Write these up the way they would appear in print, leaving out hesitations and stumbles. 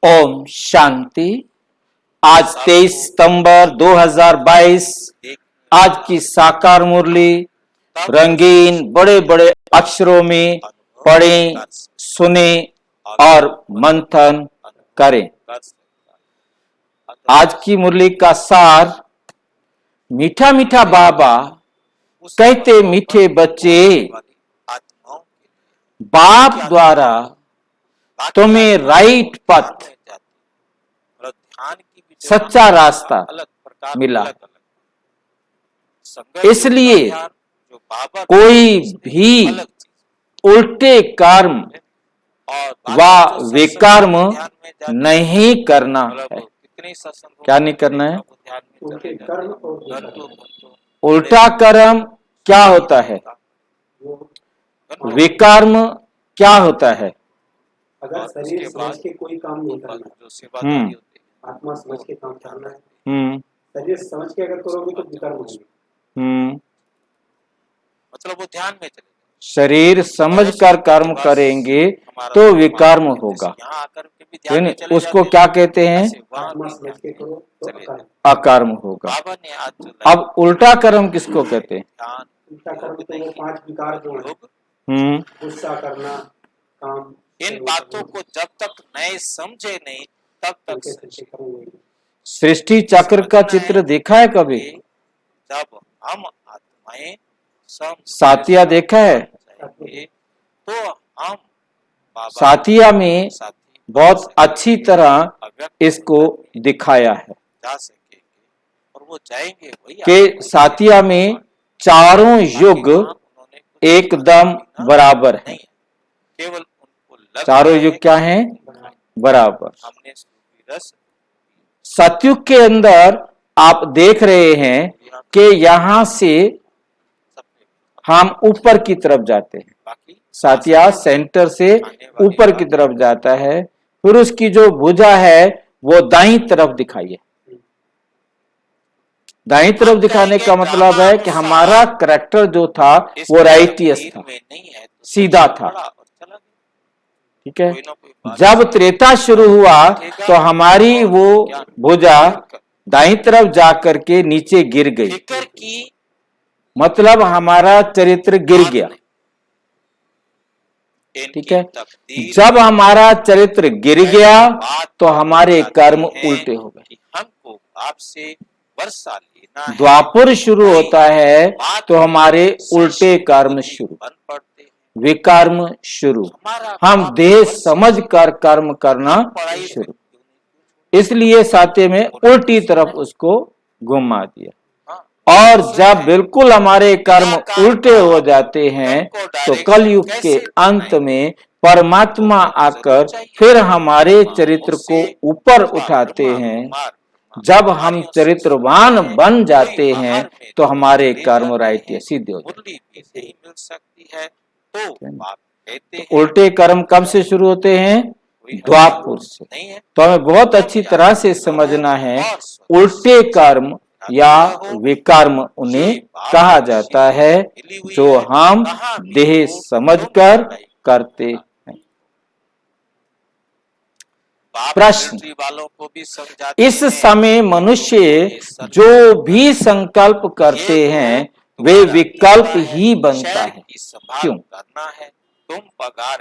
ओम शांति। आज 23 सितंबर 2022, आज की साकार मुरली रंगीन बड़े बड़े अक्षरों में पढ़ें, सुने और मंथन करें। आज की मुरली का सार, मीठा मीठा बाबा कहते मीठे बच्चे, बाप द्वारा तुम्हें राइट पथ, सच्चा रास्ता मिला। इसलिए कोई भी उल्टे कर्म व विकर्म नहीं करना है। क्या नहीं करना है? उल्टा कर्म क्या होता है? विकर्म क्या होता है? अगर शरीर समझ के कोई काम नहीं करना, आत्मा समझ के काम करना है। शरीर समझ के अगर करोगे तो विकर्म होंगे। मतलब वो ध्यान में चले। शरीर समझ कर कर्म करेंगे तो विकर्म होगा। उसको क्या कहते हैं? आत्मा समझ के करो तो अकर्म होगा। अब उल्टा कर्म किसको कहते हैं? उल्टा कर्म तो वो 5 विकार जो है, गुस्सा करना, काम, इन बातों को जब तक नए समझे नहीं तब तक सृष्टि चक्र का चित्र देखा है कभी? जब हम आत्माएं सातिया देखा है? तो हम सातिया में बहुत अच्छी तरह इसको दिखाया है जा सकेंगे और वो जाएंगे कि सातिया में चारों युग एकदम बराबर है। केवल चारों युग क्या हैं? बराबर। सतयुग के अंदर आप देख रहे हैं कि यहां से हम ऊपर की तरफ जाते हैं। सातिया सेंटर से ऊपर की तरफ जाता है, फिर उसकी जो भुजा है वो दाईं तरफ दिखाई है। दाईं तरफ दिखाने का मतलब है कि हमारा करैक्टर जो था वो राइटियस था, सीधा था। ठीक है। जब त्रेता शुरू हुआ तो हमारी वो भुजा दाईं तरफ जाकर के नीचे गिर गई, मतलब हमारा चरित्र गिर गया। ठीक है। जब हमारा चरित्र गिर गया तो हमारे कर्म उल्टे हो गए। हमको आपसे वर्षा लेना है। द्वापर शुरू होता है तो हमारे उल्टे कर्म शुरू, विकर्म शुरू। हम देह समझ कर कर्म करना शुरू, इसलिए साथे में उल्टी तरफ उसको घुमा दिया। और जब बिल्कुल हमारे कर्म उल्टे हो जाते हैं तो कलयुग के अंत में परमात्मा आकर फिर हमारे चरित्र को ऊपर उठाते हैं। जब हम चरित्रवान बन जाते हैं तो हमारे कर्म राइट सिद्ध हो जाते हैं। तो उल्टे कर्म कब से शुरू होते हैं? द्वापर से। तो हमें बहुत अच्छी तरह से समझना है, उल्टे कर्म या विकर्म उन्हें कहा जाता है जो हम देह समझकर करते हैं। प्रश्न, इस समय मनुष्य जो भी संकल्प करते हैं वे विकल्प ही बनता है। क्यों?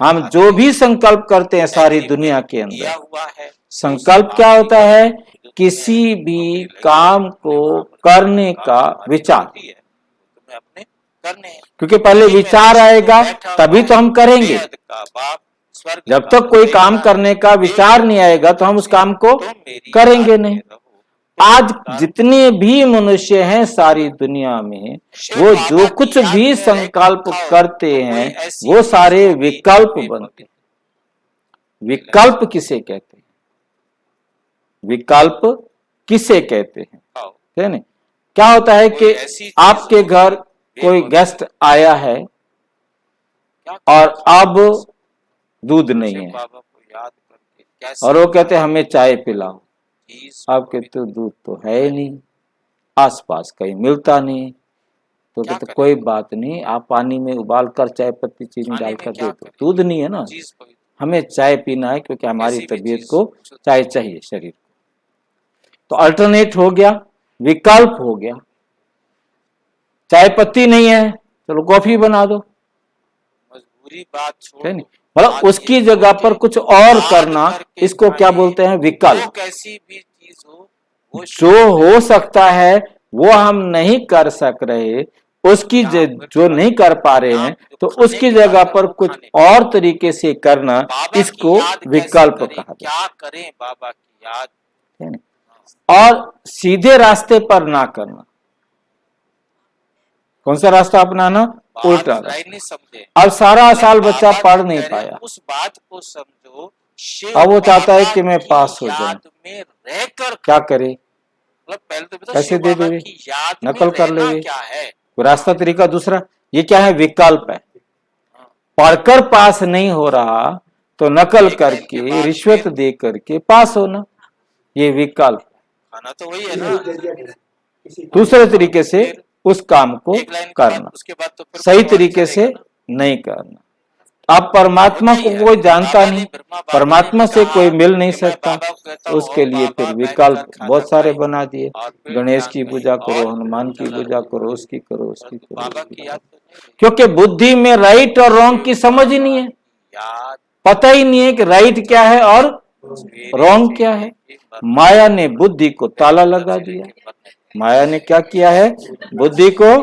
हम जो भी संकल्प करते हैं सारी दुनिया के अंदर, संकल्प क्या होता है? किसी भी काम को करने का विचार। क्योंकि पहले विचार आएगा तभी तो हम करेंगे। जब तक कोई काम करने का विचार नहीं आएगा तो हम उस काम को करेंगे नहीं। आज जितने भी मनुष्य हैं सारी दुनिया में, वो जो कुछ भी संकल्प करते हैं वो सारे विकल्प बनते हैं। विकल्प किसे कहते हैं? विकल्प किसे कहते हैं? है ना? क्या होता है कि आपके घर कोई गेस्ट आया है और अब दूध नहीं है और वो कहते हमें चाय पिलाओ। आप कहते हो दूध तो है ही नहीं, आसपास कहीं मिलता नहीं। तो कहते कोई बात नहीं, आप पानी में उबाल कर चाय पत्ती चीनी डालकर दे दो, दूध नहीं है ना। हमें चाय पीना है क्योंकि हमारी किसी भी तबीयत चीज को शुद्ध चाय चाहिए शरीर को। तो अल्टरनेट हो गया, विकल्प हो गया। चाय पत्ती नहीं है, चलो कॉफी बना दो, मजबूरी बात छोड़ है दो, नहीं? मतलब बात उसकी ये जगह हो पर कि कुछ और याद करना, करके इसको क्या खाएं, बोलते हैं? वो विकल्प। कैसी भी चीज हो वो जो हो सकता है वो हम नहीं कर सक रहे, उसकी यहाँ जो नहीं कर पा रहे हैं, तो खाने उसकी की बात जगह है, पर वो कुछ खाने। और तरीके से करना, बाबा इसको की याद कैसे विकल्प करें, कहा जाता क्या करें बाबा की याद। है ना? और सीधे रास्ते पर ना करना। कौन सा रास्ता अपनाना? बात उल्टा लाइन रास्ता। नहीं समझे, अब सारा साल मतलब बच्चा बाबा पढ़ जो नहीं कह रहे हैं, पाया, उस बात को समझो, शिव अब वो चाहता है बाबा कि मैं की पास हो जाऊं, याद में रहकर क्या करे? मतलब पहले तो बताओ कैसे शिव दे बाबा देवे? की याद में नकल कर रहना लेवे, क्या है। कोई रास्ता तरीका दूसरा। ये क्या है? विकल्प है। पढ़कर पास नहीं हो रहा तो नकल एक लाइन के करके, बाद रिश्वत फिर दे करके पास होना, ये विकल्प। खाना तो वही है ना, यही जरिया है किसी काम दूसरे को तरीके से फिर उस काम को एक लाइन के बाद करना, उसके बाद तो फिर सही कुछ और तरीके से चलेगा ना। नहीं करना। अब परमात्मा होता ही को है, कोई जानता बाबा ने नहीं, ब्रह्मा बाबा ने परमात्मा भी से कहा कोई मिल नहीं कि मैं सकता, बाबा को कहता हूँ उसके ओ लिए बाबा फिर बैठ विकल्प कर खाना बहुत सारे खाए बना दिए। और फिर गणेश ध्यान की कहीं पूजा करो, और हनुमान की चला पूजा गया, करो, उसकी करो, उसकी परंतु करो, बाबा उसकी की याद करो। तो नहीं रही। क्योंकि बुद्धि में राइट और रॉन्ग की समझ ही नहीं है, याद पता ही नहीं है कि राइट क्या है और सवेरे रॉन्ग से क्या है। लेके मरने माया ने बुद्धि को ताला तक लगा से दिया। लेके मरने तक। माया ने क्या किया है? बुद्धि को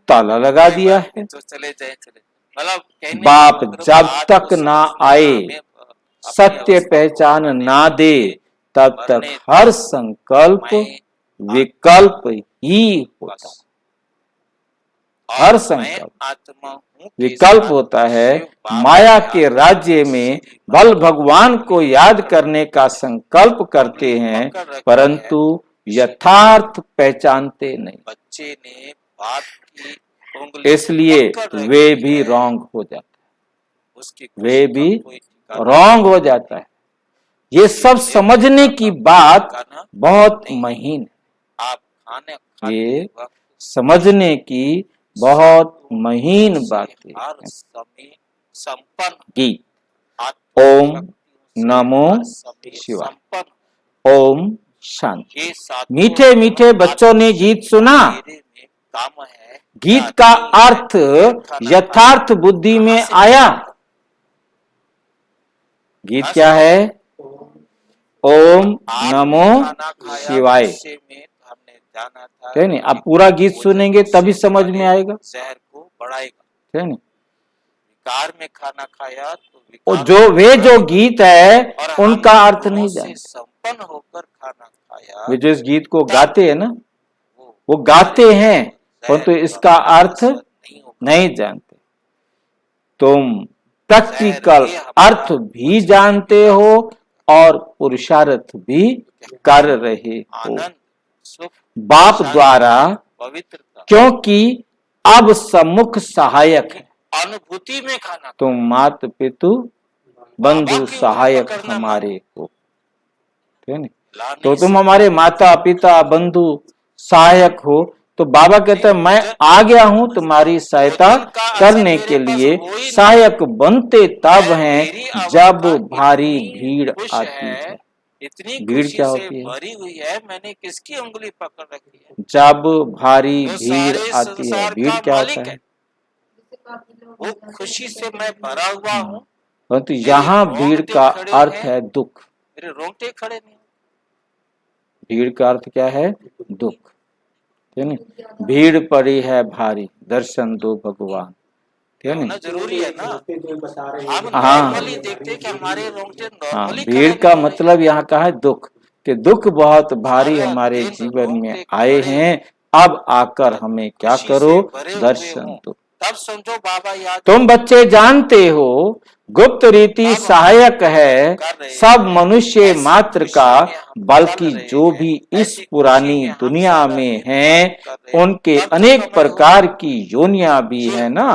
ताला लगा कोई दिया बात नहीं, है। तो चले जाए चले, मतलब कहने का बाप मतलब जब बात तक को ना समझना, आए, हमें अपनी सत्य अवस्था को पहचान आने ना दे, दीजिए, तब तक मरने हर तक संकल्प मैं विकल्प ही होता है। बस। हर और मैं संकल्प आत्मा हूँ के विकल्प साथ होता है। शिव बाबा माया याद के करके राज्य में सीधी बल बात भगवान को याद करने का संकल्प करते उंगली हैं, पकड़ रखी है। परंतु यथार्थ पहचानते नहीं, बच्चे ने बात की उंगली इसलिए पकड़ वे रखी भी है, रॉन्ग हो जाते हैं, उसकी वे खुशी का भी कोई ठिकाना रॉन्ग हो जाता है। ये सब इसलिए समझने भगवान की का कोई बात ठिकाना बहुत नहीं। महीन है। आप खाने खाते ये वक्त समझने की बहुत महीन से बातें हर हैं। समय संपन्न गीत। आत्मिक ओम शक्तियों से नमो हर समय शिवाय। संपन्न। ओम शांति। ये सातों मीठे मीठे बच्चों ने गीत सुना। मेरे में काम है, गीत का अर्थ यथार्थ बुद्धि में आया। गीत क्या है? ओम नमो शिवाय, में हमने जाना था है नहीं? अब पूरा गीत सुनेंगे तभी समझ में आएगा, जहर को बढ़ाएगा। है नहीं? विकार में खाना खाया तो और विकार वे जो गीत है और उनका हमने अर्थ गुणों नहीं से जानते। संपन्न होकर खाना खाया, वे जो इस गीत को गाते हैं ना, वो वो गाते हैं परंतु इसका अर्थ नहीं होगा। नहीं जानते। तुम प्रैक्टिकल अर्थ भी जानते हो और पुरुषार्थ भी कर रहे हो आनंद सुख बाप द्वारा, पवित्रता क्योंकि अब सम्मुख सहायक है। अनुभूति में खाना तुम मात पितु बंधु सहायक हमारे हो, है नहीं? तो तुम हमारे माता पिता बंधु सहायक हो। तो बाबा कहते हैं मैं आ गया हूं तुम्हारी सहायता करने के लिए। सहायक बनते तब हैं जब भारी भीड़ आती है। इतनी भीड़ खुशी क्या से होती है? भरी हुई है, मैंने किसकी उंगली पकड़ रखी है? जब भारी जो भीड़ सारे आती है। संसार भीड़ का क्या मालिक होता है? वो खुशी से मैं भरा हुआ हूँ। परंतु यहाँ भीड़ का अर्थ है दुख। मेरे रोंगटे खड़े नहीं। भीड़ का अर्थ क्या है? दुख, है नहीं? भीड़ पड़ी है भारी, दर्शन दो भगवान, है नहीं? जरूरी है ना। हम हाँ नॉर्मली देखते हैं कि हमारे रोंगटे हाँ, नॉर्मली भीड़ का मतलब यहाँ का है दुख, कि दुख बहुत भारी हमारे जीवन में आए हैं। अब आकर हमें क्या करो? दर्शन दो। तब समझो बाबा याद। तुम बच्चे जानते हो गुप्त रीति सहायक है सब मनुष्य मात्र का, बल्कि जो भी इस पुरानी दुनिया में हैं उनके अनेक प्रकार की योनियां भी है ना,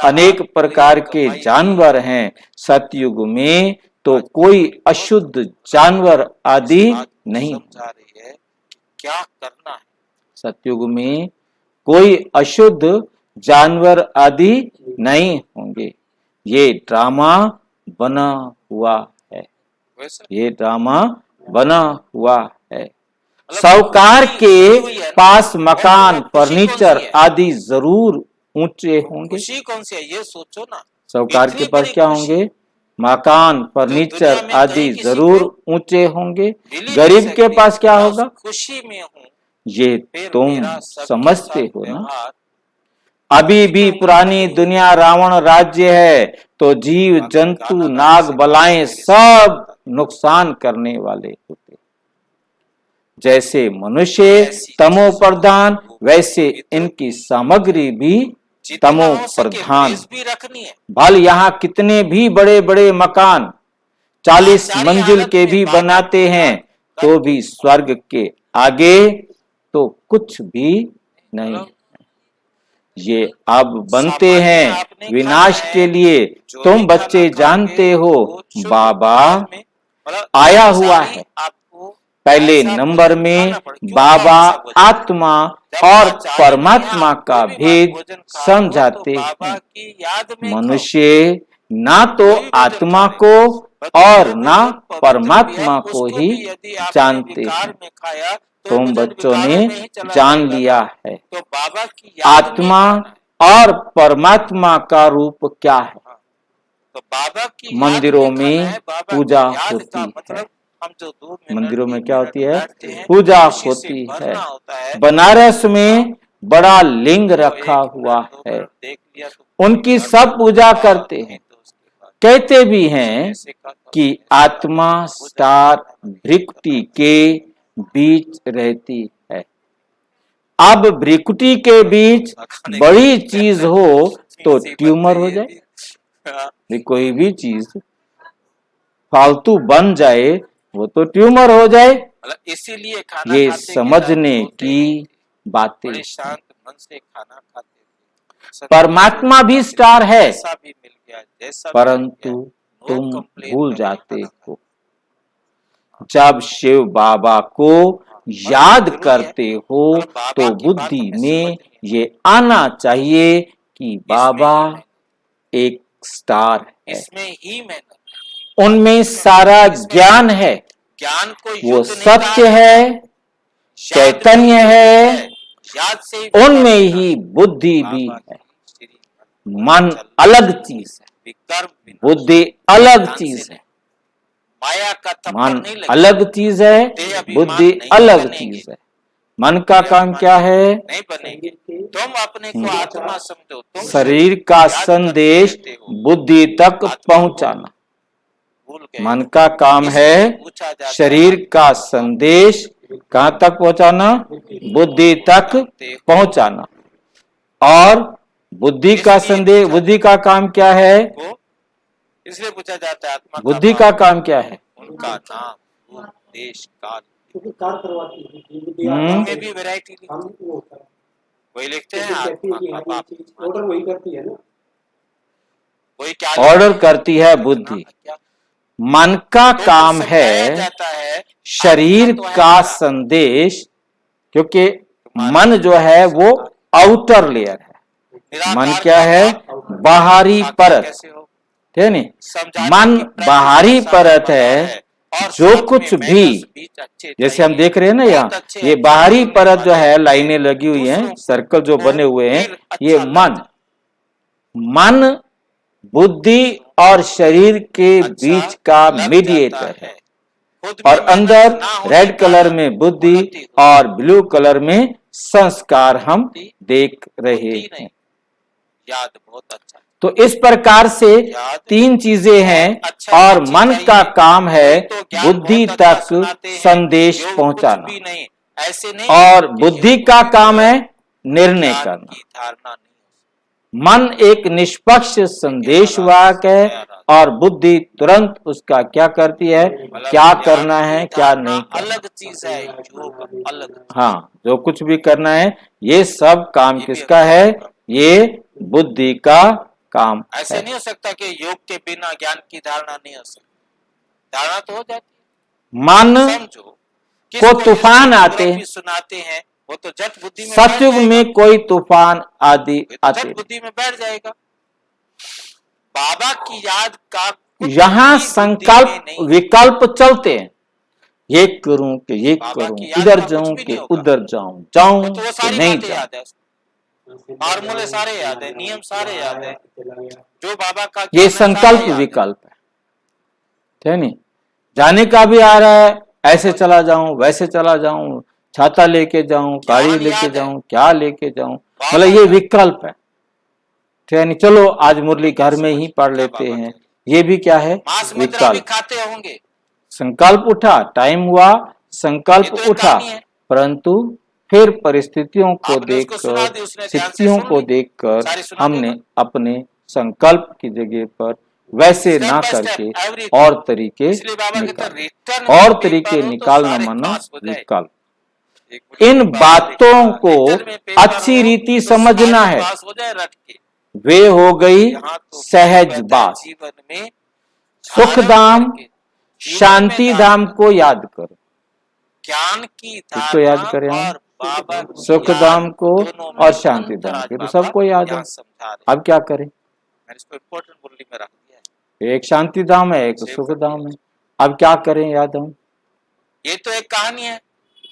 अनेक प्रकार के जानवर हैं। सतयुग में तो कोई अशुद्ध जानवर आदि नहीं। समझा रही है क्या करना है। सतयुग में कोई अशुद्ध जानवर आदि नहीं होंगे। ये ड्रामा बना हुआ है, वैसा ये ड्रामा बना हुआ है। साहूकार के पास मकान, फर्नीचर आदि जरूर ऊंचे होंगे। खुशी कौन सी है ये सोचो ना। साहूकार के इतनी पास बड़ी क्या खुशी होंगे? मकान, फर्नीचर दुनिया में आदि कहीं किसी जरूर को ऊंचे होंगे। मिल ही गरीब नहीं के सकती। पास क्या मैं होगा? उस खुशी में हूँ, ये फिर तुम मेरा सबके समझते साथ हो ना। व्यवहार अभी भी पुरानी दुनिया रावण राज्य है, तो जीव जंतु नाग बलाएं सब नुकसान करने वाले होते। जैसे मनुष्य तमो प्रधान, वैसे इनकी सामग्री भी जितना तमो हो सके प्रधान। बेस भी रखनी है। भल यहाँ कितने भी बड़े बड़े मकान 40 सारी मंजिल हालत के में भी बाबा बनाते को हैं, याद तो करके भी स्वर्ग के आगे तो कुछ भी नहीं है। ये अब बनते सामान्य हैं आपने विनाश खाना है, के लिए। जो तुम भी बच्चे खाना जानते खाओगे, हो वो शुद्ध बाबा आहार में, मतलब आया ये हुआ सारी है। आपको पहले ऐसा नंबर भोजन में खाना पड़े। क्यों बाबा खाना ऐसा भोजन? आत्मा जब और वहाँ जा ही नहीं है, परमात्मा आप का कोई भी भेद भोजन खा रहे हो, समझाते तो बाबा हैं। की याद में खाओ। मनुष्य ना तो कोई भी भोजन आत्मा खा को रहे हो, बल्कि और जो ना भोजन पवित्र भी है, परमात्मा को उसको ही भी यदि आपने जानते विकार हैं। में खाया तो तुम भोजन बच्चों ने विकारों में ही चला जान जाएगा लिया ना। है तो बाबा की याद में आत्मा खाना है। और परमात्मा का रूप क्या है। तो बाबा की याद मंदिरों में खाना में है। बाबा पूजा की याद होती का है। मतलब हम जो 2 मिनट मंदिरों में 3 क्या मिनट होती है? बैठते हैं, पूजा खुशी से होती है। भरना होता है। बनारस में बड़ा लिंग तो रखा 1 हुआ मिनट 2 है, मिनट देख लिया तो उनकी भर सब पूजा गया, करते नहीं हैं। तो उसके बाद कहते भी हैं ऐसे का तो कि ऐसे आत्मा का स्टार भोजन भृकुटी के बीच रहती है। अब भृकुटी के बीच खाने बड़ी के चीज हो तो इसी ट्यूमर बात हो पे जाए। ये हाँ, ये कोई भी चीज फालतू बन जाए वो तो ट्यूमर हो जाए। मतलब इसीलिए खाना ये खाते के समझने टाइम सोते की नहीं थे। बातें बड़े हैं। शांत मन से खाना खाते थे। परमात्मा भी स्टार है, जैसा भी मिल गया, जैसा भी मिल परंतु गया, नो तुम कंप्लेन भूल करके जाते खाना हो। जब शिव बाबा को याद करते हो तो बुद्धि में ये आना चाहिए कि बाबा एक स्टार है, इसमें ही मैंने उनमें सारा ज्ञान है, ज्ञान को वो युद्ध नहीं सत्य कहा है, जाता। चैतन्य याद है, याद से ही उनमें ही बुद्धि भी बाबा है। की श्री मन अलग चीज है, विकर्म विनाश बुद्धि अलग ध्यान चीज से है। माया का थप्पड़ मन नहीं लगे। अलग चीज है, देह अभिमान बुद्धि नहीं अलग बनेंगे। चीज है। मन का काम क्या है? नहीं बनेंगे। तुम अपने को आत्मा समझो, तुम शरीर का याद करते संदेश रहते हो। बुद्धि तक आत्मा पहुंचाना। भूल गए मन हो। का काम इसलिए है पूछा जाता है, शरीर का संदेश कहां तक पहुंचाना? बुद्धि तक पहुंचाना। और बुद्धि का संदेश, बुद्धि का काम क्या है? को इसलिए पूछा जाता है आत्मा बुद्धि का काम क्या है? उनका नाम रूप देश काल क्योंकि कार करवाती है ये बुद्धि में भी वैरायटी हम वो होता है। वही लिखते हैं बुद्धि कहती है आत्मा कि का हाँ, ये बाप चीज ऑर्डर वही करती है ना। वही क्या ऑर्डर करती है बुद्धि। मन का काम है जाता है शरीर का संदेश, क्योंकि मन जो है वो आउटर लेयर है। मन क्या है? बाहरी परत, ठीक है नी? मन बाहरी परत है। जो कुछ भी, जैसे हम देख रहे हैं ना यहाँ, ये बाहरी परत जो है, लाइनें लगी हुई हैं, सर्कल जो बने हुए हैं, ये मन बुद्धि और शरीर के बीच का मीडिएटर है। और अंदर रेड कलर में बुद्धि और ब्लू कलर में संस्कार हम देख रहे हैं। याद बहुत अच्छा। तो इस प्रकार से 3 चीजें हैं और मन का काम है बुद्धि तक संदेश पहुंचाना, और बुद्धि का काम है निर्णय करना। मन एक निष्पक्ष संदेशवाहक है और बुद्धि तुरंत उसका क्या करती है? क्या करना है, क्या नहीं करना। अलग चीज है, योग अलग। हाँ, जो कुछ भी करना है, ये सब काम किसका है? ये बुद्धि का काम ऐसे है। नहीं हो सकता कि योग के बिना ज्ञान की धारणा नहीं हो सकती। धारणा तो हो जाती है। मन समझो को तूफान आते हैं, सुनाते हैं, वो तो जट बुद्धि में सतयुग में कोई तूफान आदि आते, जट बुद्धि में बैठ जाएगा। बाबा की याद का यहाँ की संकल्प बुद्धि में नहीं। विकल्प चलते हैं, ये करूं कि ये बाबा करूं, की याद इधर का कुछ जाऊं भी कि नहीं होगा। उधर जाऊं, जाऊं तो वो कि सारी नहीं बातें जाऊं। याद है, फार्मूले सारे याद है, नियम सारे याद है। चला गया। जो बाबा का ये ज्ञान है, सारा संकल्प याद है। विकल्प है नहीं। जाने का भी आ रहा है, ऐसे चला जाऊं, वैसे चला जाऊं, छाता लेके जाऊं, गाड़ी ज्ञान लेके याद है। जाऊं, क्या लेके जाऊं, बाबा मतलब ये का- विकल्प है। ठीक है, चलो आज मुरली घर में ही पढ़ लेते हैं, ये भी क्या है, मांस मदिरा भी विकल्प। खाते होंगे, संकल्प उठा, टाइम हुआ, संकल्प ये तो एक उठा, कहानी है। परंतु फिर परिस्थितियों को आपने उसको सुना देखकर, दी, उसने ध्यान से स्थितियों सुन को ली, देखकर सारी सुना हमने देगा। अपने संकल्प की जगह पर वैसे Step ना by step, करके everything। और तरीके इसलिए बाबा कहते हैं, निकाल, रिटर्न और में तरीके पेपर हो तो निकालना सारे माना पास हो जाए। विकल्प। एक बुढ़ी इन बाबा बातों लिखा, को रिटर्न में पेपर अच्छी हो रीति तो समझना सारे है, पास हो जाए रट के। वे हो गई यहाँ तो सहज कहता है, बात। जीवन में सुख धारण धाम, करके, जीवन में शांति धारण धाम कर, को याद करो। ज्ञान की किसको याद धारणा करें हम? और बाबा की सुख याद धाम को दोनों में और शांति अंतर धाम आज को, तो बाबा सबको याद है। यहाँ समझा रहे। अब क्या करें? मैंने इसको इम्पोर्टेंट मुरली में रख दिया है। एक शांति धाम है, एक सेव सुख कर दिया। धाम है। अब क्या करें याद हम? ये तो एक कहानी है,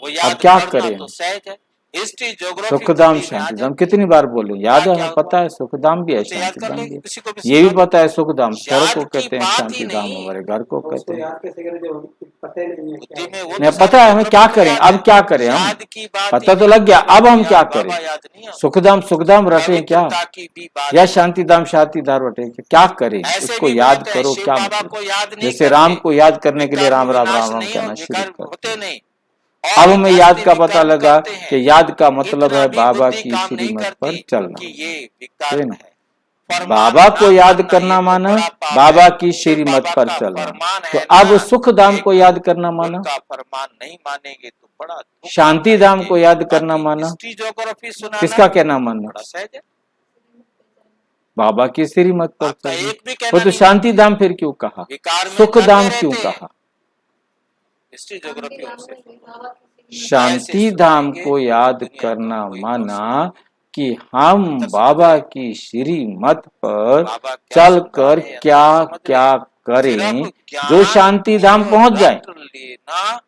वो याद क्या करना करें तो हम? सहज है। हिस्ट्री ज्योग्राफी सुखधाम शांतिधाम कितनी बार बोले, याद है, हमें पता है सुखधाम भी है, तो याद कर शांतिधाम ले, भी है, किसी को भी ये भी सुना दो। पता है सुखधाम स्वर याद को की कहते हैं, बात ही शांतिधाम नहीं। हमारे घर को तो कहते उसको हैं। याद कैसे करें जब हमको पता ही नहीं है बुद्धि क्या में है। वो नहीं तो पता है हमें, क्या ज्योग्राफी करें? याद अब है। क्या करें हम? याद की बात पता ही तो नहीं। लग गया, अब हम याद क्या बाबा करें? याद नहीं है। सुखधाम सुखधाम रटे क्या, पवित्रता की भी बात या नहीं। शांतिधाम शांतिधाम रटे क्या करें? ऐसे उसको भी याद बोलते हैं, करो, शिव क्या बाबा मतलब? को याद नहीं जैसे करते, राम को याद करने के लिए विकर्म राम राम विनाश राम राम नहीं कहना हो, शुरू विकर्म करते होते हैं। नहीं। अब और हमें जाति याद का पता विकर्म लगा करते हैं। कि याद का मतलब इतना है भी बाबा बुद्धि की काम नहीं श्रीमत करती, पर चलना। क्योंकि ये विकर्म है। फरमान बाबा को ना याद मानना, करना ये तो माना, बड़ा पाप बाबा है। की जो श्रीमत बाबा पर का चलना। फरमान तो है अब ना, सुख धाम को एक याद करना माना, उनका फरमान नहीं मानेंगे तो बड़ा दुख शांति आता है धाम कि को याद करना बाकी माना, हिस्ट्री ज्योग्राफी सुनाना किसका कहना मानना? बड़ा सहज है। बाबा की श्रीमत पर आपका चलना। एक भी कहना वो तो नहीं शांति मानते। धाम फिर क्यों कहा, विकार में सुख जाते धाम रहते क्यों हैं। कहा? हिस्ट्री ज्योग्राफी उनसे शांति धाम को याद करना माना कि हम बाबा की श्रीमत पर बाबा क्या चलकर समझा रहे हैं, क्या समझ रहे क्या हैं। करें सिर्फ ज्ञान जो शांति धाम को पहुंच जाए। रट लेना,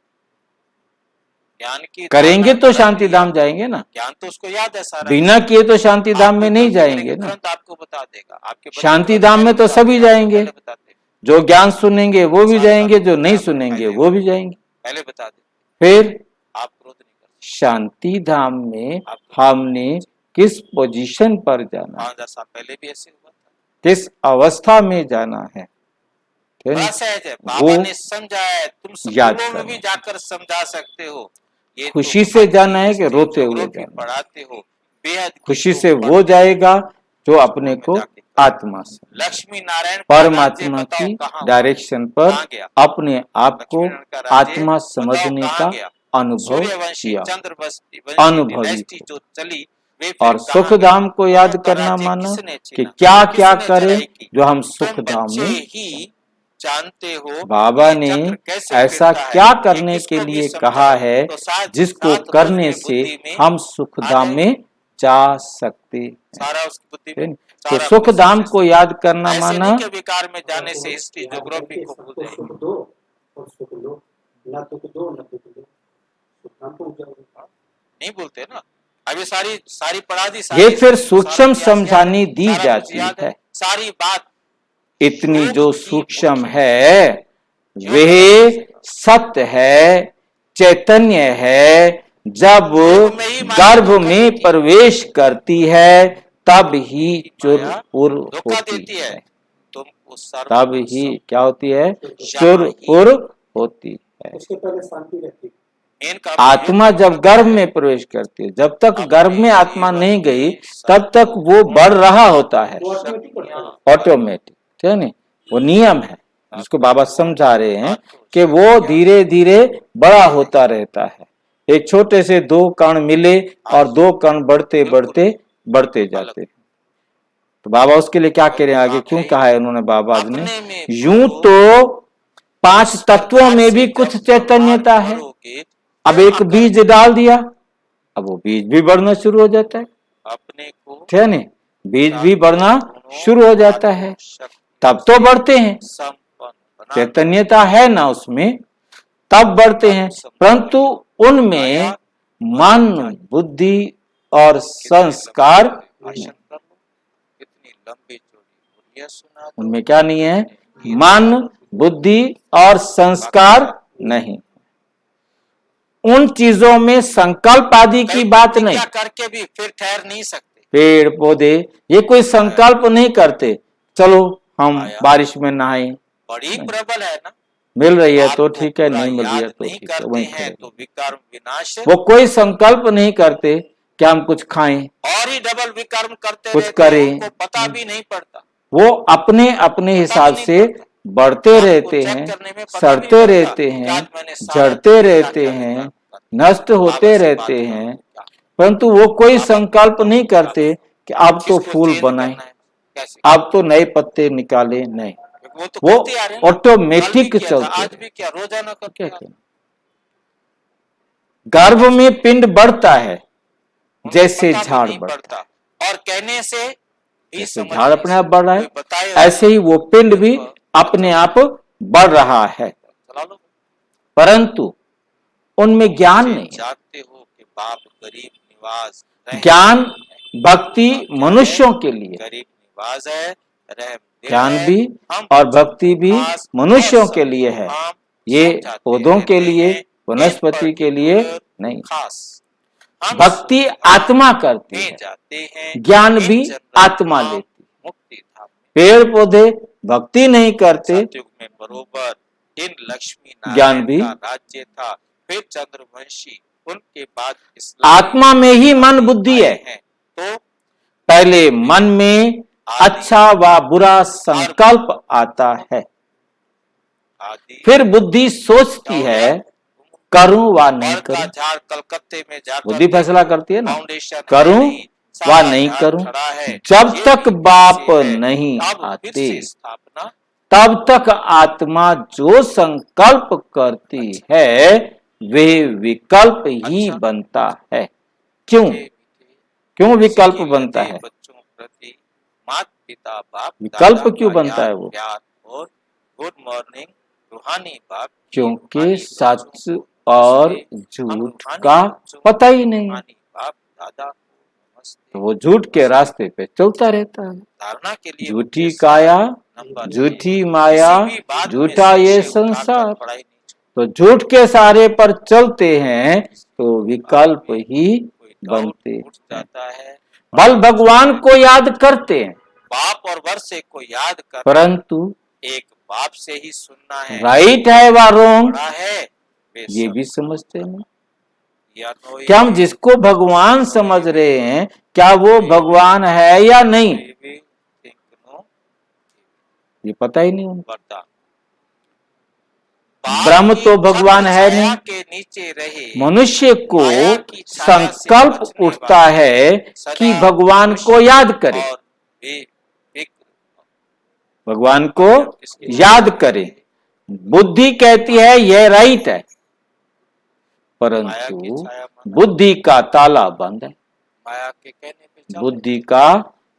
ज्ञान की करेंगे धारणा तो रट शांति लिया। धाम जाएंगे ना, ज्ञान तो उसको याद है सारा। बिना किए तो शांति धाम में आपको नहीं जो भी जाएंगे करेंगे ना। तुरंत आपको बता देगा। आपके बच्चे शांति तुरंत धाम पहले में तो बता सभी देगा, आपको जाएंगे, पहले बता देगा। जो ज्ञान सुनेंगे वो भी सारी जाएंगे, बातें जो नहीं आपको सुनेंगे दिखाई वो भी जाएंगे। पहले बता दे, फिर आप क्रोध नहीं कर शांति धाम में आपको हमने किस पोजीशन पर जाना है, 5000 साल पहले भी ऐसे हुआ था। किस अवस्था में जाना है, ठीक है बड़ा ना? सहज है। वो बाबा ने समझाया है, तुम याद स्कूलों में करना। भी जाकर समझा सकते हो। ये खुशी तो से बाकी जाना है कि हिस्ट्री रोते हुए ज्योग्राफी जाना है? पढ़ाते हो, बेहद की खुशी तुम से वो पढ़ते जाएगा जो अपने में को जाके आत्मा से, लक्ष्मी नारायण का राज्य परमात्मा बताओ की कहाँ हुआ? डायरेक्शन पर कहाँ गया? अपने आप को लक्ष्मी नारायण का राज्य आत्मा बताओ समझने कहाँ का गया? अनुभव सूर्यवंशी किया, चंद्रवंशी अनुभवी डायनेस्टी हो। जो चली, वे फिर और कहाँ सुख गई? धाम को याद उनका करना राज्य माना किसने कि छीना? क्या क्या किसने करें चढ़ाई की? जो हम तुम सुख धाम बच्चे में। ही जानते हो बाबा ये ने चक्र कैसे ऐसा फिरता है। क्या ये करने के किसको भी लिए समझाओ कहा है तो साथ जिसको साथ करने उसकी से बुद्धि में हम सुख आ धाम जाएगा। में जा सकते हैं। सारा उसकी बुद्धि में, तो सारा सुख अपने धाम से को याद करना ऐसे माना नहीं कि विकार में जाने से हिस्ट्री ज्योग्राफी को भूल सबको जाएंगे। सुख दो और सुख लो, ना दुख दो ना दुख दो, सुख धाम पहुंच जाओगे। नहीं बोलते ना, अभी सारी सारी पढ़ा दी। ये सारी फिर सूक्ष्म सारा समझानी दी सारा कुछ जाती याद है। सारी बात इतनी योग जो की सूक्ष्म मुख्य है वे सत्य है, चैतन्य है। जब योग में ही माया गर्भ धोखा में देती है। प्रवेश करती है तब ही माया चुर धोखा होती देती है। तुम उस सर्व तब को ही सब क्या होती है, जहाँ ही चुर होती है। उसके पहले शांति रहती है। मेन काम आत्मा योग जब करना गर्भ है। में प्रवेश करती है, जब तक अपने गर्भ में आत्मा जीवन नहीं गई में तब तक वो बढ़ रहा होता है, वो ऑटोमेटिक बढ़ता है। ऑटोमेटिक, ठीक है नहीं? वो नियम है जिसको बाबा समझा रहे हैं कि वो धीरे धीरे बड़ा होता रहता है। एक छोटे से दो कण मिले और दो कण बढ़ते बढ़ते बढ़ते जाते हैं। तो बाबा उसके लिए क्या कह रहे हैं आगे, क्यों कहा है उन्होंने बाबा ने, अपने में यूं तो 5 तत्वों में भी कुछ चैतन्यता है। अब एक बीज डाल दिया, अब वो बीज भी बढ़ना शुरू हो जाता है, अपने को ठीक है नहीं? बीज भी बढ़ना शुरू हो जाता है, तब तो बढ़ते हैं। चैतन्यता है ना उसमें, तब बढ़ते हैं। परंतु उनमें मन, बुद्धि और संस्कार नहीं। भाषण कर लो, कितनी लंबी चौड़ी बोलियां सुना दो, उनमें क्या नहीं है? मन, बुद्धि और संस्कार नहीं। उन चीजों में संकल्प आदि की बात नहीं। क्या करके भी फिर ठहर नहीं सकते। पेड़ पौधे ये कोई संकल्प नहीं करते, चलो हम बारिश में नहाएं। बड़ी प्रबल है ना, मिल रही है तो आपको ठीक है, पूरा नहीं मिल रही है याद तो नहीं ठीक है, करते वहीं हैं करें। तो विकर्म विनाश वो कोई संकल्प नहीं करते कि हम कुछ खाएं, और ही डबल विकर्म करते कुछ रहते हैं, करें। उनको पता भी नहीं पड़ता। वो अपने अपने हिसाब से बढ़ते रहते हैं, सड़ते रहते हैं, झड़ते रहते हैं, नष्ट होते रहते हैं। परंतु वो कोई संकल्प नहीं करते कि अब तो फूल बनाए, अब तो नए पत्ते निकाले, नहीं। वो ऑटोमेटिक चलते। आज भी क्या रोजाना करते हैं। गर्भ में पिंड बढ़ता है जैसे झाड़ बढ़ता है, और कहने से जैसे झाड़ अपने आप बढ़ रहा है, ऐसे ही वो पिंड भी अपने आप बढ़ रहा है। परंतु उनमें ज्ञान नहीं। जानते हो कि बाप गरीब निवास, ज्ञान भक्ति मनुष्यों के लिए, गरीब निवास है, ज्ञान भी और भक्ति भी मनुष्यों के लिए है, ये पौधों के लिए, वनस्पति के लिए नहीं। भक्ति आत्मा करती है, ज्ञान भी आत्मा लेती है। पेड़ पौधे भक्ति नहीं करते, में बरोबर इन लक्ष्मी ज्ञान नारायण भी। का राज्य था, फिर चंद्रवंशी, उनके बाद आत्मा में ही मन बुद्धि है। तो पहले मन में अच्छा व बुरा संकल्प आता है, फिर बुद्धि सोचती है करूं व नहीं करूं। झाड़ कलकत्ते में जाकर बुद्धि फैसला करती है ना, फाउंडेशन करूं नहीं, व सारा नहीं झाड़ करूं। खड़ा है। जब ये तक भी बाप से है। नहीं अब फिर आते, से स्थापना तब तक आत्मा जो संकल्प करती है वे विकल्प ही अच्छा। बनता है। क्यों? थे। क्यों विकल्प इसकी बनता वजह है? बच्चों प्रति माता पिता बाप विकल्प दादा क्यों का बनता है याद, वो? प्यार और गुड मॉर्निंग रूहानी बाप की क्योंकि रूहानी सच बच्चों को, और इसलिए हम झूठ रूहानी का बच्चों को, पता ही नहीं, रूहानी बाप दादा को नमस्ते। तो वो झूठ के रास्ते पे चलता रहता है। धारणा के लिए झूठी मुख्य काया, नंबर झूठी है। माया, किसी भी बात में झूठा शीशे ये उठाकर संसार। पढ़ाई नहीं तो झूठ के सहारे पर चलते हैं तो विकल्प ही कोई डाउट बनते उठ हैं। जाता है। बल भगवान को याद करते हैं, बाप और वर्षे को याद कर, परंतु एक बाप से ही सुनना है। राइट है व रॉन्ग बड़ा है वे ये सब भी समझते नहीं। या नो क्या हम जिसको भगवान समझ रहे हैं क्या वो भगवान है या नहीं, ये पता ही नहीं उनको। ब्रह्म तो भगवान है नहीं। के नीचे रहे मनुष्य को संकल्प उठता है कि भगवान को याद करे, और वे भगवान को याद करे। बुद्धि कहती है यह राइट है, परंतु बुद्धि का ताला बंद है। माया के कहने पे चल बुद्धि का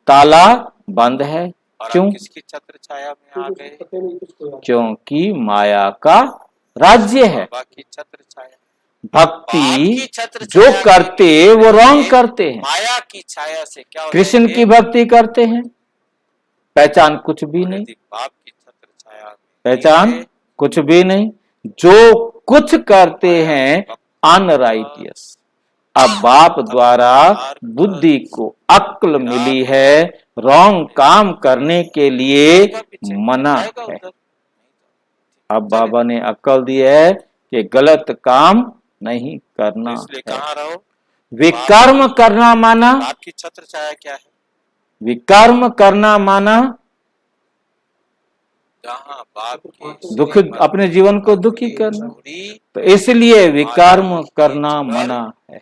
ताला बंद है। और क्यों? हम किसकी छत्र छाया में आ गए? पता नहीं किसको याद। क्योंकि माया का राज्य है। बाबा की छत्र छाया, भक्ति जो करते वो रॉन्ग करते हैं। माया की छाया से क्या हो कृष्ण जाएंगे? की भक्ति करते हैं, पहचान कुछ भी नहीं, यदि बाप की छत्र छाया में पहचान रहे, कुछ भी नहीं। जो कुछ करते हैं अनराइटियस। अब बाप द्वारा बुद्धि को अक्ल मिली है, रॉन्ग काम करने के लिए मना जाएगा है। उधर। अब बाबा ने अक्ल दी है कि गलत काम नहीं करना तो इसलिए है। कहाँ रहो? विकर्म करना माना, बाप की छत्र छाया क्या है? विकर्म करना माना जहाँ बाप की दुख, अपने जीवन को दुखी करना। छोड़ी तो इसलिए विकर्म करना मना है।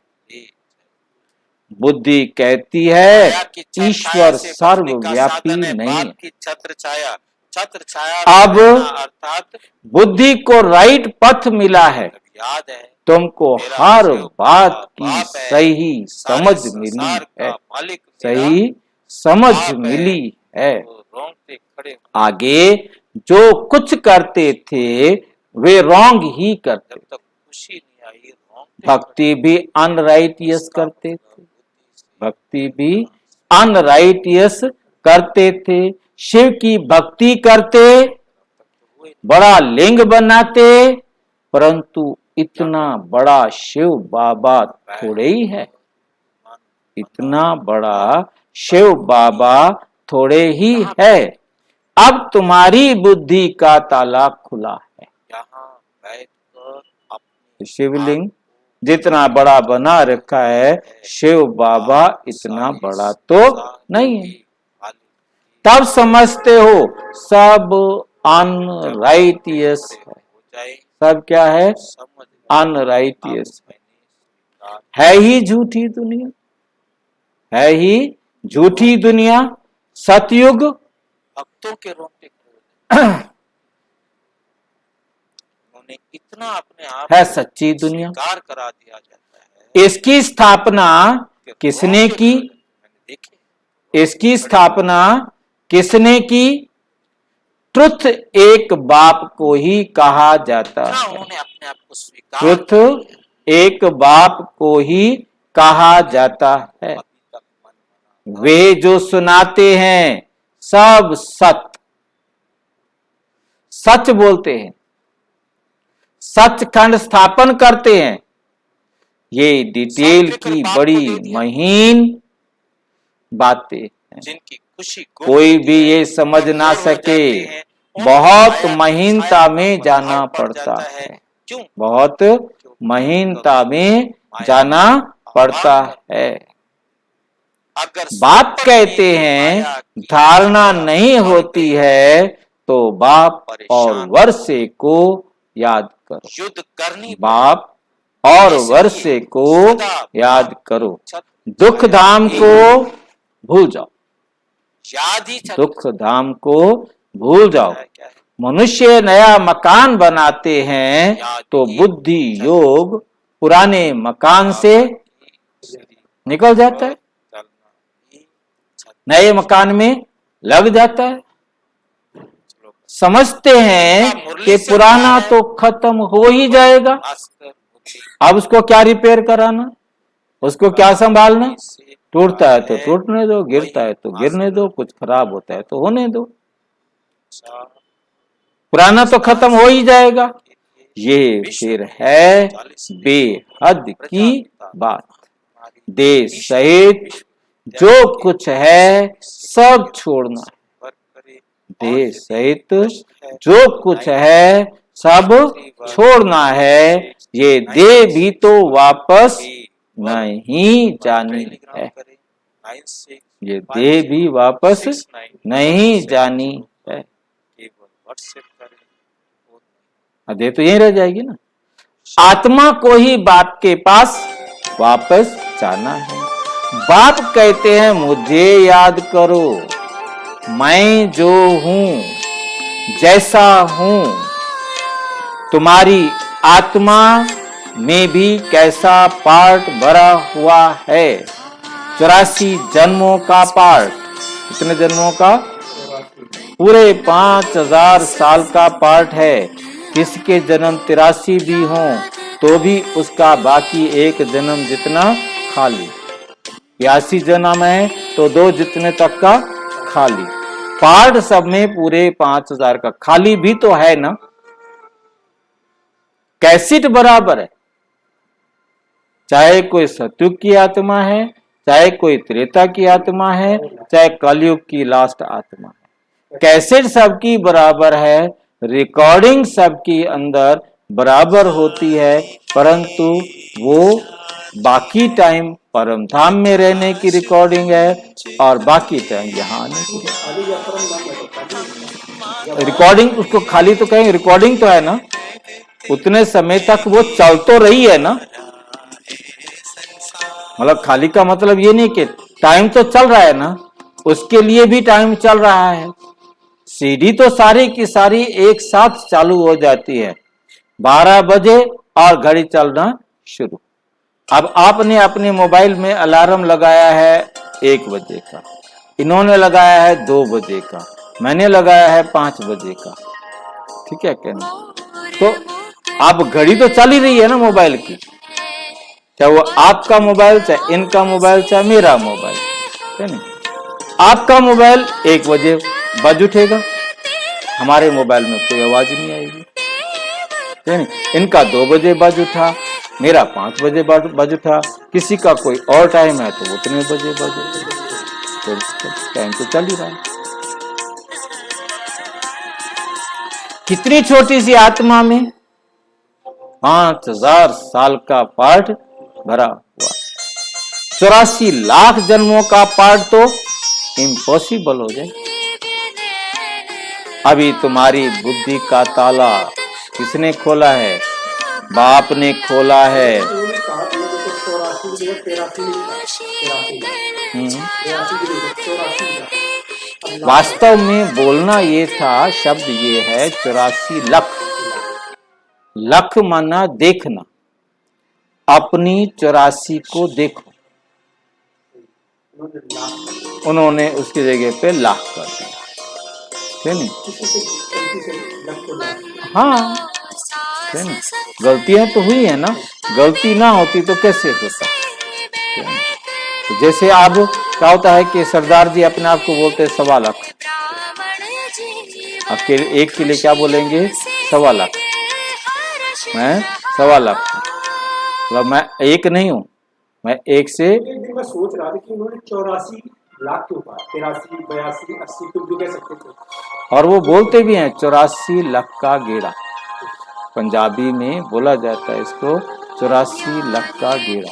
बुद्धि कहती है माया की छत्र ईश्वर छाया से बचने का सर्वव्यापी साधन है नहीं बाप है। की छत्र छाया। छत्र छाया अब में रहना अर्थात बुद्धि को राइट पथ मिला है, याद है तुमको मेरा हर जो बात की बाप है, सही सारे समझ संसार मिली का है, मालिक मेरा सही समझ बाप है। मिली है। वो रोंगटे खड़े आगे जो कुछ करते थे वे रॉन्ग ही करते, जब तक खुशी नहीं आई रॉन्ग भक्ति भी अनराइटियस करते थे, भक्ति भी अनराइटियस करते थे। शिव की भक्ति करते, बड़ा लिंग बनाते, परंतु इतना बड़ा शिव बाबा थोड़े ही है, इतना बड़ा शिव बाबा थोड़े ही है। अब तुम्हारी बुद्धि का ताला खुला है। यहाँ बैठकर अपने शिवलिंग जितना बड़ा बना रखा है, शिव बाबा इतना बड़ा तो नहीं है। तब समझते हो सब अनराइटियस है, जाए सब क्या है, समझ अनराइटियस मैंने है ही झूठी दुनिया, है ही झूठी दुनिया। सतयुग भक्तों के रोंगटे खड़े हो जाते। उन्होंने इतना अपने आप है को सच्ची दुनिया। स्वीकार करा दिया जाता है इसकी स्थापना कि किसने रोंगटे की, खड़े। मैंने देखे इसकी स्थापना किसने की? ट्रुथ एक बाप को ही कहा जाता इतना है, उन्होंने अपने आप को स्वीकार ट्रुथ एक बाप को ही कहा जाता है। अभी तक मन बना वे जो सुनाते हैं सब सच बोलते हैं, सचखंड स्थापन करते हैं। ये डिटेल की बड़ी महीन बातें हैं, जिनकी खुशी कोई भी ये समझ ना सके। बहुत महीनता में जाना पड़ता है, क्यों? बहुत महीनता में जाना पड़ता है। अगर बाप कहते हैं धारणा नहीं होती है तो बाप और वर्षे को याद करो, युद्ध करनी बाप और वर्षे को याद करो। दुख धाम को भूल जाओ, याद ही चल दुख धाम को भूल जाओ। क्या है? मनुष्य नया मकान बनाते हैं तो बुद्धि योग पुराने मकान से निकल जाता है, नए मकान में लग जाता है। समझते हैं कि पुराना तो खत्म हो ही जाएगा, अब उसको क्या रिपेयर कराना, उसको क्या संभालना। टूटता है तो टूटने दो, गिरता है तो गिरने दो, कुछ खराब होता है तो होने दो, पुराना तो खत्म हो ही जाएगा। ये फिर है बेहद की बात। देश सहित जो कुछ है सब छोड़ना है, देश सहित जो कुछ है सब छोड़ना है। ये देह भी तो वापस नहीं जानी है, ये देह भी वापस नहीं जानी है। देह तो यहीं रह जाएगी ना। आत्मा को ही बाप के पास वापस जाना है। बाप कहते हैं मुझे याद करो, मैं जो हूं जैसा हूं, तुम्हारी आत्मा में भी कैसा पार्ट भरा हुआ है। 84 जन्मों का पार्ट, कितने जन्मों का? पूरे 5000 साल का पार्ट है। किसके जन्म 83 भी हों तो भी उसका बाकी एक जन्म जितना खाली। 82 जन्म है तो 2 जितने तक का खाली। पार्ट सब में पूरे 5000 का खाली भी तो है ना। कैसेट बराबर है, चाहे कोई सतयुग की आत्मा है, चाहे कोई त्रेता की आत्मा है, चाहे कलयुग की लास्ट आत्मा है। कैसेट सबकी बराबर है, रिकॉर्डिंग सबकी अंदर बराबर होती है, परंतु वो बाकी टाइम परम धाम में रहने की रिकॉर्डिंग है और बाकी टाइम यहाँ आने की रिकॉर्डिंग। उसको खाली तो कहेंगे, रिकॉर्डिंग तो है ना, उतने समय तक वो चल तो रही है ना। मतलब खाली का मतलब ये नहीं कि टाइम तो चल रहा है ना, उसके लिए भी टाइम चल रहा है। सीडी तो सारी की सारी एक साथ चालू हो जाती है 12 बजे और घड़ी चलना शुरू। अब आपने अपने मोबाइल में अलार्म लगाया है 1 बजे का, इन्होंने लगाया है 2 बजे का, मैंने लगाया है 5 बजे का, ठीक है क्या नहीं? तो आप घड़ी तो चल ही रही है ना मोबाइल की, चाहे वो आपका मोबाइल, चाहे इनका मोबाइल, चाहे मेरा मोबाइल, है नहीं? आपका मोबाइल 1 बजे बज उठेगा, हमारे मोबाइल में कोई आवाज नहीं आएगी, है नहीं? इनका 2 बजे बज उठा, मेरा 5 बजे बज उठा, किसी का कोई और टाइम है तो वो उतने बजे बजे, तो टाइम तो चल ही रहा है। कितनी छोटी सी आत्मा में 5000 साल का पाठ भरा हुआ, 84 लाख जन्मों का पाठ तो इम्पॉसिबल हो जाए। अभी तुम्हारी बुद्धि का ताला किसने खोला है? बाप ने खोला है। उन्होंने कहा था मुझे तो 84 की जगह 83 नहीं था, 83 की वास्तव में बोलना ये था, शब्द ये है 84 लाख। लाख माना देखना, अपनी 84 को देखो, उन्होंने उसकी जगह पे लाख कर दिया, है नहीं? हाँ, है नहीं? गलतियां तो हुई है ना, गलती ना होती तो कैसे होता? तो जैसे अब क्या होता है कि सरदार जी अपने आप को बोलते 1.25 लाख, अकेले एक के लिए क्या बोलेंगे? 1.25 लाख, मैं 1.25 लाख, मतलब मैं एक नहीं हूं, मैं एक से। मैं सोच रहा था कि उन्होंने 84 लाख के ऊपर 83, 82, 80 कुछ भी कह सकते थे, और वो बोलते भी हैं 84 लाख का गेड़ा, पंजाबी में बोला जाता है इसको 84 लाख का गेड़ा,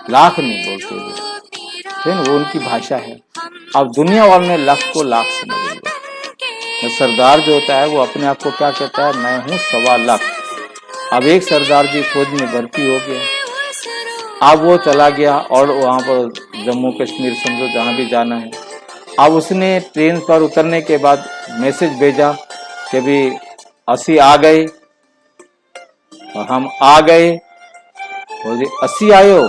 लाख नहीं बोलते वो, है ना? वो उनकी भाषा है। अब दुनिया वालों ने लाख को लाख समझ लिया। सरदार जो होता है वो अपने आप को क्या कहता है? मैं हूँ 1.25 लाख। अब एक सरदार जी फौज में भर्ती हो गया, अब वो चला गया और वहां पर जम्मू कश्मीर समझो जहां भी जाना है, अब उसने ट्रेन पर उतरने के बाद मैसेज भेजा कि भी असी आ गए, और हम आ गए। बोले 80 आए हो?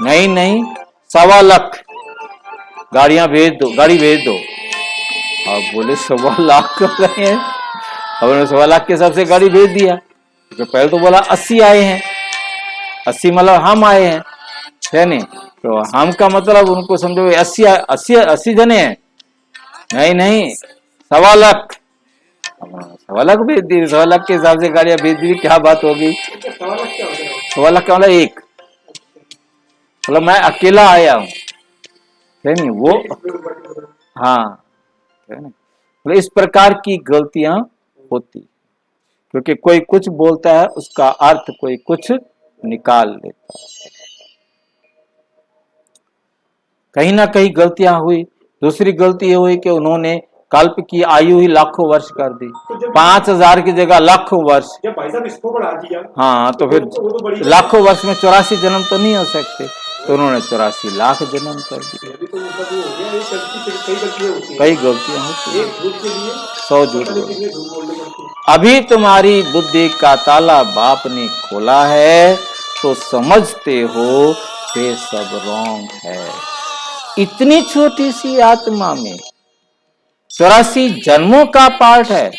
नहीं नहीं, 1.25 लाख गाड़ियां भेज दो, गाड़ी भेज दो। अब बोले 1.25 लाख कर रहे हैं, अब उन्होंने 1.25 लाख के हिसाब से गाड़ी भेज दिया। तो पहले तो बोला 80 आए हैं, 80 मतलब हम आए हैं, है नहीं? तो हम का मतलब उनको समझो 80 जने हैं, नहीं नहीं 1.25 लाख, 1.25 लाख भेज दी, 1.25 लाख के हिसाब से गाड़ियां भेज दी, क्या बात होगी? 1.25 लाख का मतलब एक, मतलब मैं अकेला आया हूं, है नहीं? वो हाँ, है नहीं? मतलब इस प्रकार की गलतियां होती, क्योंकि कोई कुछ बोलता है उसका अर्थ कोई कुछ निकाल लेता है। कहीं ना कहीं गलतियां हुई। दूसरी गलती ये हुई कि उन्होंने कल्प की आयु ही लाखों वर्ष कर दी, 5000 की जगह लाखों वर्ष। जब भाई साहब इसको बढ़ा दिया, हाँ, तो फिर लाखों वर्ष में 84 जन्म तो नहीं हो सकते, तो उन्होंने 84 लाख जन्म कर दिए। कई गलतियां होती है, 100 झूठ बोल। अभी तुम्हारी बुद्धि का ताला बाप ने खोला है तो समझते हो ये सब रॉन्ग है। इतनी छोटी सी आत्मा में 84 जन्मों का पाठ है।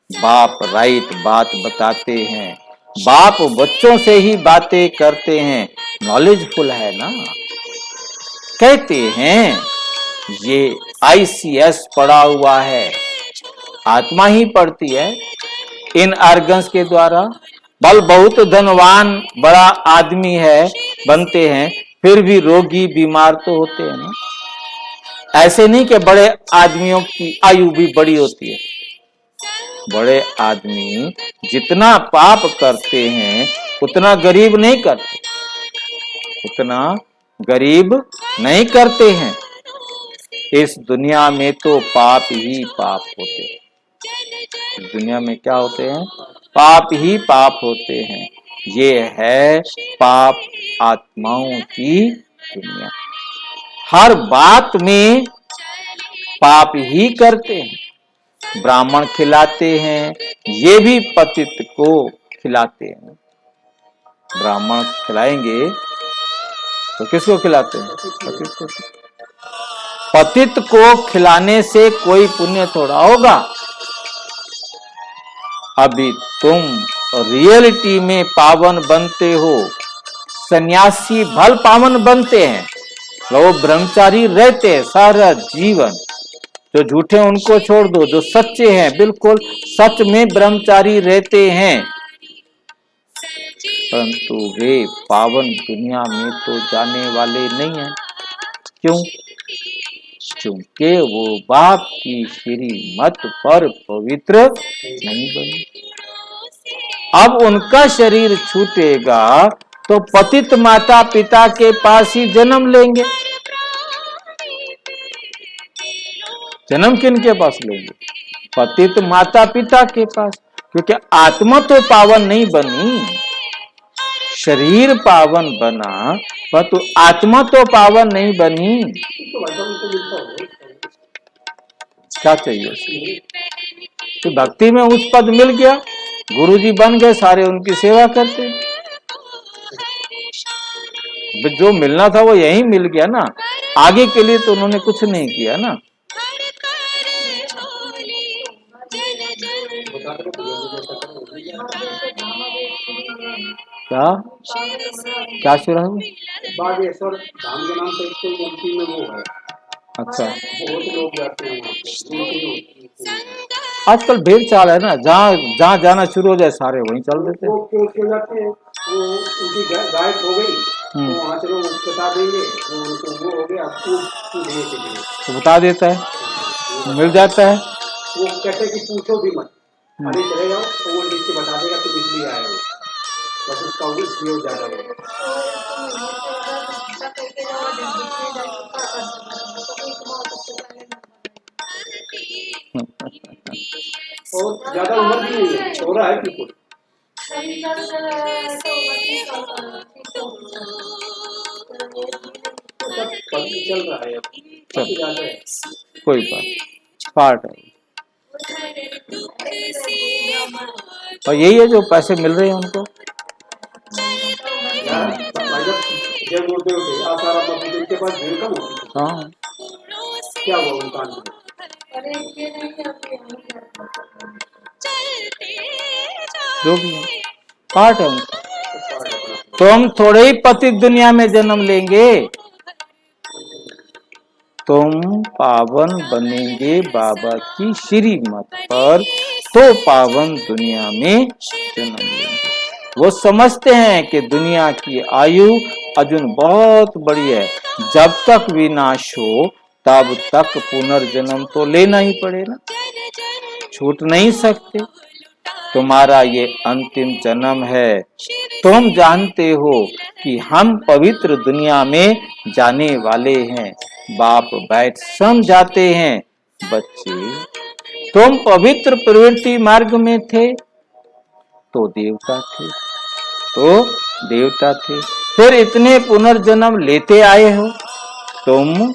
बाप राइट बात बताते हैं, बाप बच्चों से ही बातें करते हैं, नॉलेजफुल है ना। कहते हैं ये ICS पढ़ा हुआ है, आत्मा ही पढ़ती है इन ऑर्गन्स के द्वारा। बल बहुत धनवान बड़ा आदमी है बनते हैं, फिर भी रोगी बीमार तो होते हैं ना। ऐसे नहीं कि बड़े आदमियों की आयु भी बड़ी होती है, बड़े आदमी जितना पाप करते हैं उतना गरीब नहीं करते, उतना गरीब नहीं करते हैं। इस दुनिया में तो पाप ही पाप होते हैं, इस दुनिया में क्या होते हैं? पाप ही पाप होते हैं। ये है पाप आत्माओं की दुनिया, हर बात में पाप ही करते हैं। ब्राह्मण खिलाते हैं, ये भी पतित को खिलाते हैं। ब्राह्मण खिलाएंगे तो किसको खिलाते हैं? पतित को। पतित को खिलाने से कोई पुण्य थोड़ा होगा। अभी तुम रियलिटी में पावन बनते हो, सन्यासी भल पावन बनते हैं, वो ब्रह्मचारी रहते हैं सारा जीवन। जो झूठे उनको छोड़ दो, जो सच्चे हैं बिल्कुल सच में ब्रह्मचारी रहते हैं, परंतु वे पावन दुनिया में तो जाने वाले नहीं हैं। क्यों? क्योंकि वो बाप की श्रीमत पर पवित्र नहीं बने। अब उनका शरीर छूटेगा तो पतित माता पिता के पास ही जन्म लेंगे। जन्म किन के पास लेंगे? पतित माता पिता के पास, क्योंकि आत्मा तो पावन नहीं बनी, शरीर पावन बना, परंतु आत्मा तो पावन नहीं बनी। क्या चाहिए? तो भक्ति में उच्च पद मिल गया, गुरुजी बन गए, सारे उनकी सेवा करते। जो मिलना था वो यही मिल गया ना, आगे के लिए तो उन्होंने कुछ नहीं किया ना। क्या क्या शुरू है? बागेश्वर धाम के नाम से एक एमपी में वो है। अच्छा, बहुत लोग जाते हैं। आजकल भीड़ चाल है ना, जहाँ जहाँ जाना शुरू हो जाए सारे वहीं चल देते हैं। वो क्यों जाते हैं? वो उनकी गाय खो गई तो वहाँ चलो बता देंगे, वो हो गया पूछने के लिए तो बता देता है, मिल जाता है। वो कहते कि पूछो भी मत, खाली चले जाओ तो वो लिख के बता देगा तुम इसलिए आए हो, बस उसका वो इसलिए हो जाता है। और ज्यादा उम्र भी नहीं है, छोरा है बिल्कुल। चल रहा है अब, कोई बात, पार्ट है। और यही है जो पैसे मिल रहे हैं उनको। जब बोलते होते आसारा पब्लिक के पास भीड़ कम होती। हाँ, क्या हुआ उनका? जो भी है पार्ट है उनका। तो हम थोड़े ही पतित दुनिया में जन्म लेंगे, तुम पावन बनेंगे बाबा की श्रीमत पर, तो पावन दुनिया में जन्म लेंगे। वो समझते हैं कि दुनिया की आयु अजुन बहुत बड़ी है, जब तक विनाश हो तब तक पुनर्जन्म तो लेना ही पड़ेगा, छूट नहीं सकते। तुम्हारा ये अंतिम जन्म है। तुम जानते हो कि हम पवित्र दुनिया में जाने वाले हैं। बाप बैठ समझाते हैं, बच्चे तुम पवित्र प्रवृत्ति मार्ग में थे तो देवता थे, फिर इतने पुनर्जन्म लेते आए हो। तुम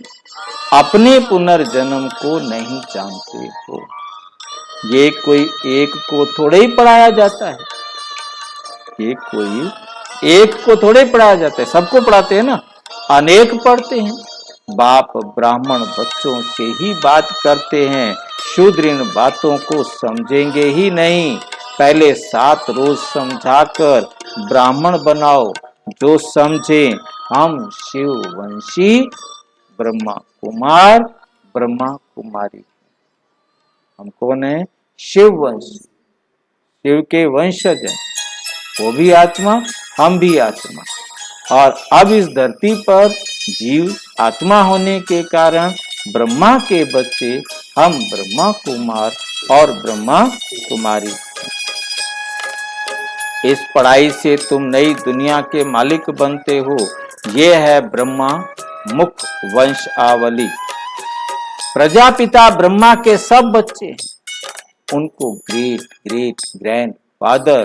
अपने पुनर्जन्म को नहीं जानते हो। ये कोई एक को थोड़े ही पढ़ाया जाता है, ये कोई एक को थोड़े पढ़ाया जाता है, सबको पढ़ाते हैं ना, अनेक पढ़ते हैं। बाप ब्राह्मण बच्चों से ही बात करते हैं, शूद्र इन बातों को समझेंगे ही नहीं। पहले 7 रोज समझाकर ब्राह्मण बनाओ, जो समझे हम शिव वंशी ब्रह्मा कुमार ब्रह्मा कुमारी। हम कौन है? शिव वंश, शिव के वंशज हैं। वो भी आत्मा, हम भी आत्मा। और अब इस धरती पर जीव आत्मा होने के कारण ब्रह्मा के बच्चे, हम ब्रह्मा कुमार और ब्रह्मा कुमारी। इस पढ़ाई से तुम नई दुनिया के मालिक बनते हो। ये है ब्रह्मा मुख वंशावली। प्रजापिता ब्रह्मा के सब बच्चे, उनको ग्रेट ग्रेट ग्रैंड फादर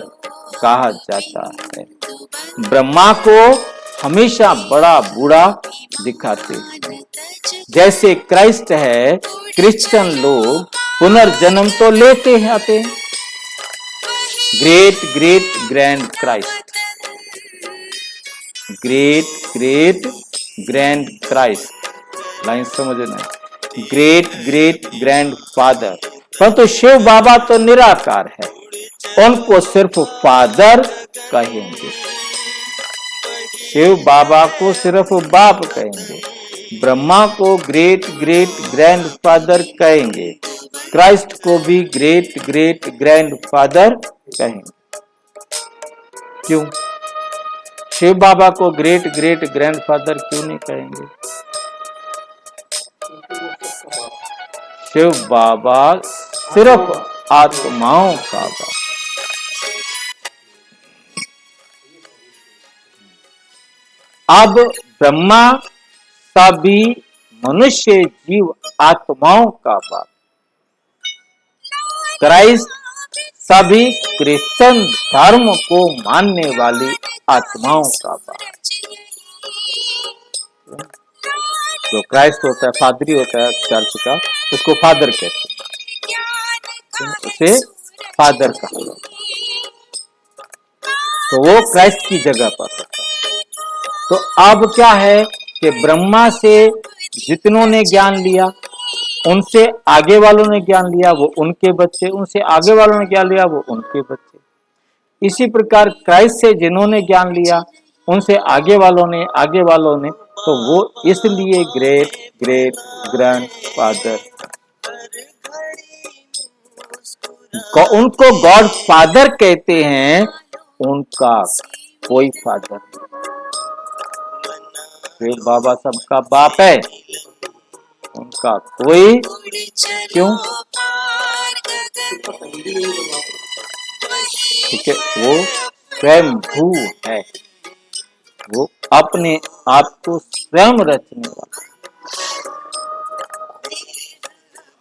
कहा जाता है। ब्रह्मा को हमेशा बड़ा बूढ़ा दिखाते हैं। जैसे क्राइस्ट है, क्रिश्चियन लोग पुनर्जन्म तो लेते हैं, आते हैं। Great great grand Christ, great great grand Christ. Line समझना है। ग्रेट ग्रेट ग्रैंडफादर, परंतु शिव बाबा तो निराकार है, उनको सिर्फ फादर कहेंगे, शिव बाबा को सिर्फ बाप कहेंगे, ब्रह्मा को ग्रेट ग्रेट ग्रैंडफादर कहेंगे, क्राइस्ट को भी ग्रेट ग्रेट ग्रैंडफादर कहेंगे। क्यों शिव बाबा को ग्रेट ग्रेट ग्रैंडफादर क्यों नहीं कहेंगे? शिव बाबा सिर्फ आत्माओं का बाप। अब ब्रह्मा सभी मनुष्य जीव आत्माओं का बाप, क्राइस्ट सभी क्रिश्चियन धर्म को मानने वाली आत्माओं का बाप। जो क्राइस्ट होता है, फादरी होता है चर्च का, उसको फादर कहते हैं, उसे फादर कहा जाता है, तो वो क्राइस्ट की जगह पर होता है। तो अब क्या है कि ब्रह्मा से जितनों ने ज्ञान लिया, उनसे आगे वालों ने ज्ञान लिया, वो उनके बच्चे, उनसे आगे वालों ने ज्ञान लिया, वो उनके बच्चे। इसी प्रकार क्राइस्ट से जिन्होंने ज्ञान लिया, उनसे आगे वालों ने, तो वो इसलिए ग्रेट ग्रेट ग्रैंडफादर, उनको गॉड फादर कहते हैं, उनका कोई फादर नहीं। शिव बाबा सबका बाप है, उनका कोई, क्यों? ठीक है, वो स्वयंभू है, वो अपने आप को स्वयं रचने वाला।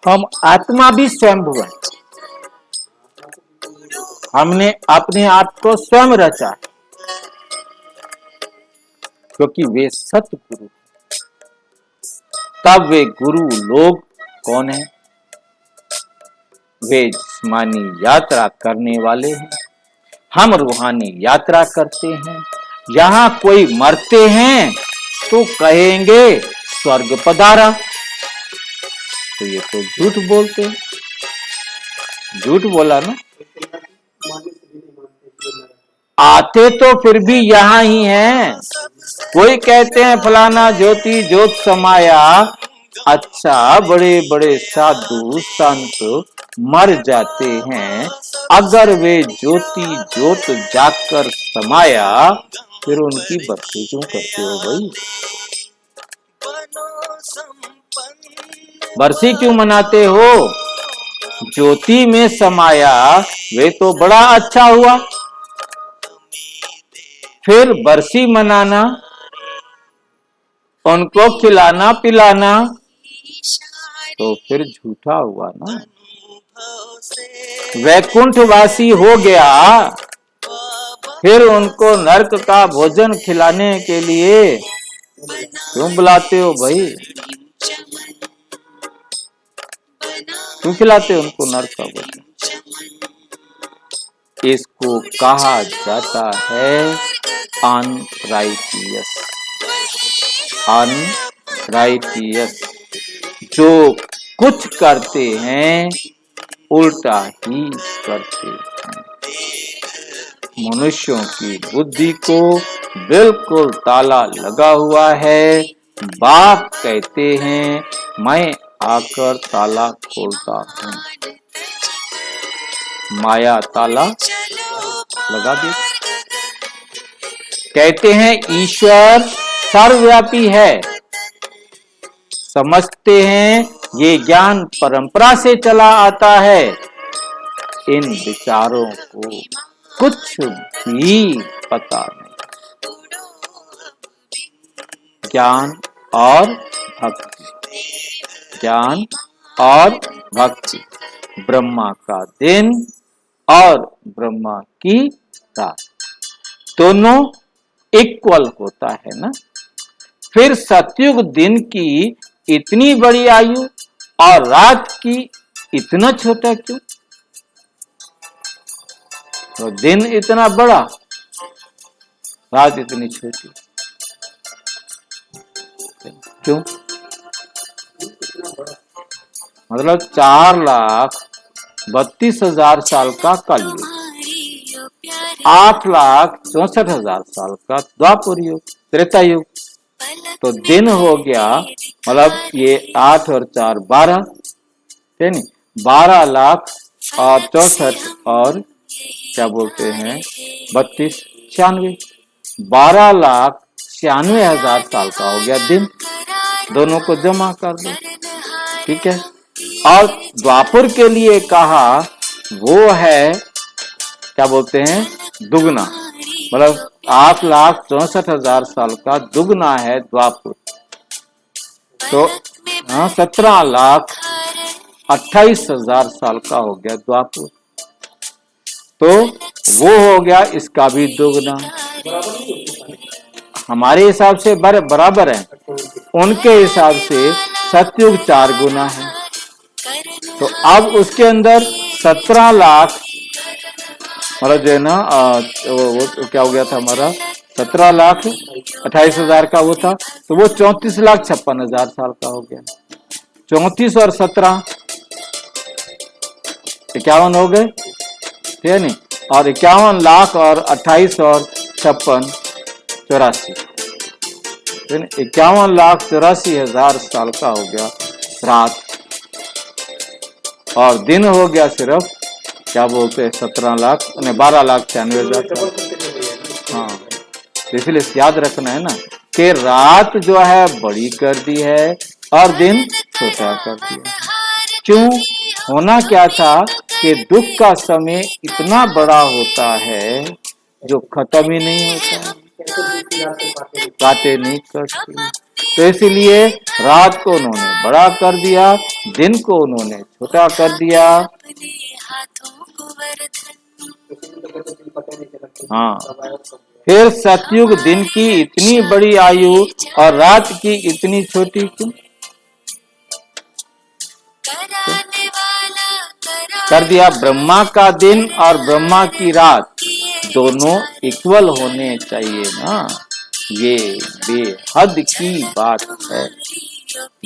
हम आत्मा भी स्वयंभू है, हमने अपने आप को स्वयं रचा, क्योंकि वे सतगुरु। तब वे गुरु लोग कौन है? वे जिस्मानी यात्रा करने वाले हैं, हम रूहानी यात्रा करते हैं। यहां कोई मरते हैं तो कहेंगे स्वर्ग पधारा, तो ये तो झूठ बोलते हैं, झूठ बोला ना। आते तो फिर भी यहां ही हैं। कोई कहते हैं फलाना ज्योति ज्योत समाया, अच्छा बड़े बड़े साधु संत मर जाते हैं, अगर वे ज्योति ज्योत जाकर समाया, फिर उनकी भक्ति क्यों करते हो भाई? बरसी क्यों मनाते हो? ज्योति में समाया वे तो बड़ा अच्छा हुआ, फिर बरसी मनाना, उनको खिलाना पिलाना, तो फिर झूठा हुआ ना। वैकुंठवासी हो गया, फिर उनको नरक का भोजन खिलाने के लिए क्यों बुलाते हो भाई? क्यों खिलाते हो उनको नरक का भोजन? इसको कहा जाता है अनराइटियस। अनराइटियस, जो कुछ करते हैं उल्टा ही करते हैं। मनुष्यों की बुद्धि को बिल्कुल ताला लगा हुआ है। बाप कहते हैं मैं आकर ताला खोलता हूँ, माया ताला लगा दी। कहते हैं ईश्वर सर्वव्यापी है, समझते हैं ये ज्ञान परंपरा से चला आता है। इन विचारों को कुछ भी पता नहीं। ज्ञान और भक्ति, ज्ञान और भक्ति, ब्रह्मा का दिन और ब्रह्मा की रात, दोनों इक्वल होता है ना। फिर सतयुग दिन की इतनी बड़ी आयु और रात की इतना छोटा क्यों? तो दिन इतना बड़ा, रात इतनी छोटी क्यों? मतलब 4,32,000 साल का कलयुग, 8,64,000 साल का द्वापर युग, त्रेता युग। तो दिन हो गया, मतलब ये 8 और 4 12, है नहीं, 12,00,000 और 64 और क्या बोलते हैं 32 96, 12,96,000 साल का हो गया दिन। दोनों को जमा कर दो, ठीक है। और द्वापर के लिए कहा वो है क्या बोलते हैं दुगना, मतलब 8,64,000 साल का दुगना है द्वापर। तो 17,28,000 साल का हो गया द्वापर। तो वो हो गया, इसका भी दुगना। हमारे हिसाब से बराबर है, उनके हिसाब से सतयुग 4 गुना है। तो अब उसके अंदर 17 लाख, मतलब जो है ना वो क्या हो गया था हमारा 17,28,000 का वो था, तो वो 34,56,000 साल का हो गया। 34 और 17 51 हो गए, ठीक है नहीं, और 51 लाख और 28 और 56 84, 51,84,000 साल का हो गया रात। और दिन हो गया सिर्फ क्या बोलते हैं 12,96,000। हाँ, इसलिए याद रखना है ना कि रात जो है बड़ी कर दी है और दिन छोटा कर दिया। क्यों? होना क्या था कि दुख का समय इतना बड़ा होता है जो खत्म ही नहीं होता, बातें नहीं करती। तो इसलिए रात को उन्होंने बड़ा कर दिया, दिन को उन्होंने छोटा कर दिया। हाँ, फिर सतयुग दिन की इतनी बड़ी आयु और रात की इतनी छोटी क्यों कर दिया? ब्रह्मा का दिन और ब्रह्मा की रात दोनों इक्वल होने चाहिए ना, ये बेहद की बात है।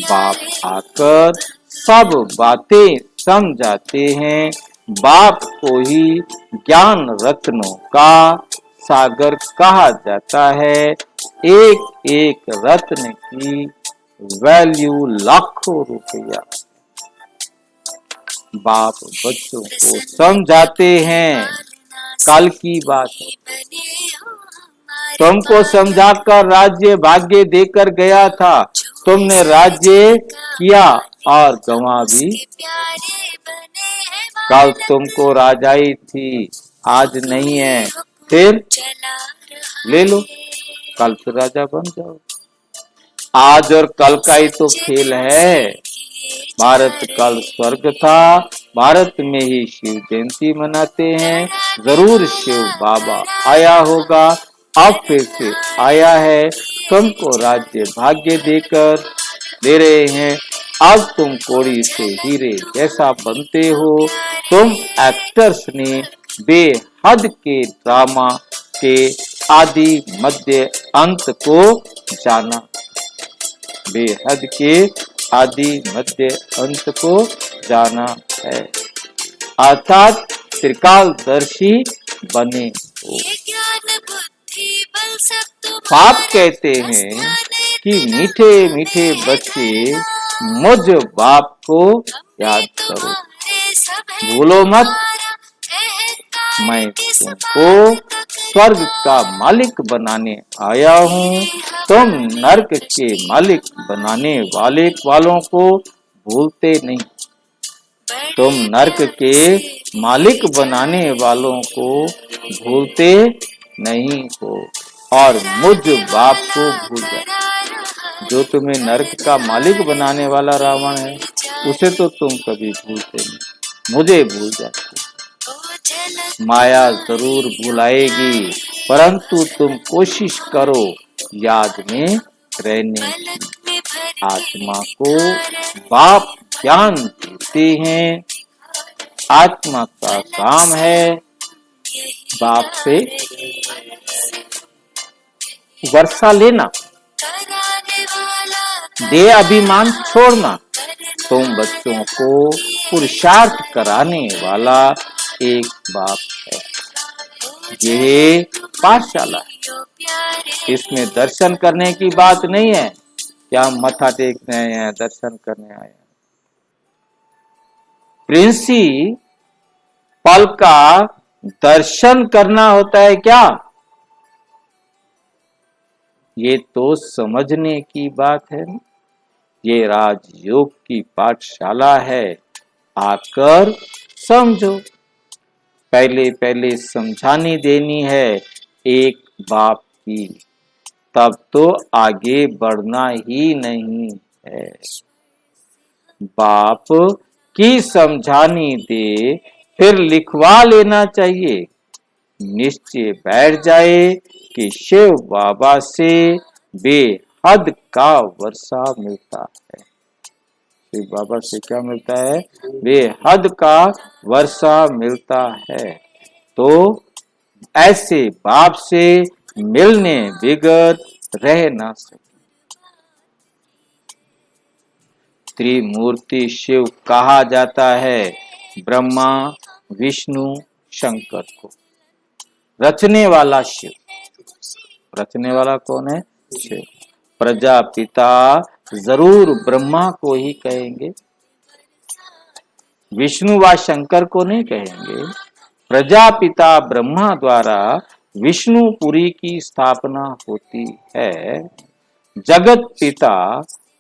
बाप आकर सब बातें समझाते हैं। बाप को ही ज्ञान रत्नों का सागर कहा जाता है। एक एक रत्न की वैल्यू लाखों रुपया। बाप बच्चों को समझाते हैं। कल की बात है, तुमको समझाकर राज्य भाग्य देकर गया था, तुमने राज्य किया और गंवा भी। कल तुमको राजाई थी, आज नहीं है, फिर ले लो, कल फिर राजा बन जाओ। आज और कल का ही तो खेल है। भारत कल स्वर्ग था, भारत में ही शिव जयंती मनाते हैं। जरूर शिव बाबा आया होगा, अब फिर से आया है, तुमको राज्य भाग्य देकर दे रहे हैं। अब तुम कोड़ी से हीरे जैसा बनते हो। तुम एक्टर्स ने बेहद के ड्रामा के आदि मध्य अंत को जाना, बेहद के आदि मध्य अंत को जाना है, अर्थात त्रिकालदर्शी बने हो। बाप कहते हैं कि मीठे मीठे बच्चे मुझ बाप को याद करो, भूलो मत मैं तुमको स्वर्ग का मालिक बनाने आया हूँ। तुम नरक के मालिक बनाने वालों को भूलते नहीं, तुम नरक के मालिक बनाने वालों को भूलते नहीं हो और मुझ बाप को भूल जाते। जो तुम्हें नरक का मालिक बनाने वाला रावण है, उसे तो तुम कभी भूलते नहीं, मुझे भूल जाते। माया जरूर भुलाएगी, परंतु तुम कोशिश करो याद में रहने की। आत्मा को बाप ज्ञान देते हैं। आत्मा का काम है बाप से वर्षा लेना, दे अभिमान छोड़ना, तुम बच्चों को पुरुषार्थ कराने वाला एक बाप है। ये पाठशाला है। इसमें दर्शन करने की बात नहीं है क्या हम मत्था टेकते हैं या दर्शन करने आए हैं। प्रिंसिपल का दर्शन करना होता है क्या? ये तो समझने की बात है। ये राजयोग की पाठशाला है, आकर समझो। पहले पहले समझानी देनी है एक बाप की, तब तो आगे बढ़ना ही नहीं है। बाप की समझानी दे फिर लिखवा लेना चाहिए। निश्चय बैठ जाए कि शिव बाबा से बेहद का वर्षा मिलता है। शिव बाबा से क्या मिलता है? बेहद का वर्षा मिलता है। तो ऐसे बाप से मिलने बिगर रह ना सके। त्रिमूर्ति शिव कहा जाता है ब्रह्मा विष्णु शंकर को। रचने वाला शिव, रचने वाला कौन है? शिव। प्रजापिता जरूर ब्रह्मा को ही कहेंगे, विष्णु व शंकर को नहीं कहेंगे। प्रजापिता ब्रह्मा द्वारा विष्णुपुरी की स्थापना होती है। जगत पिता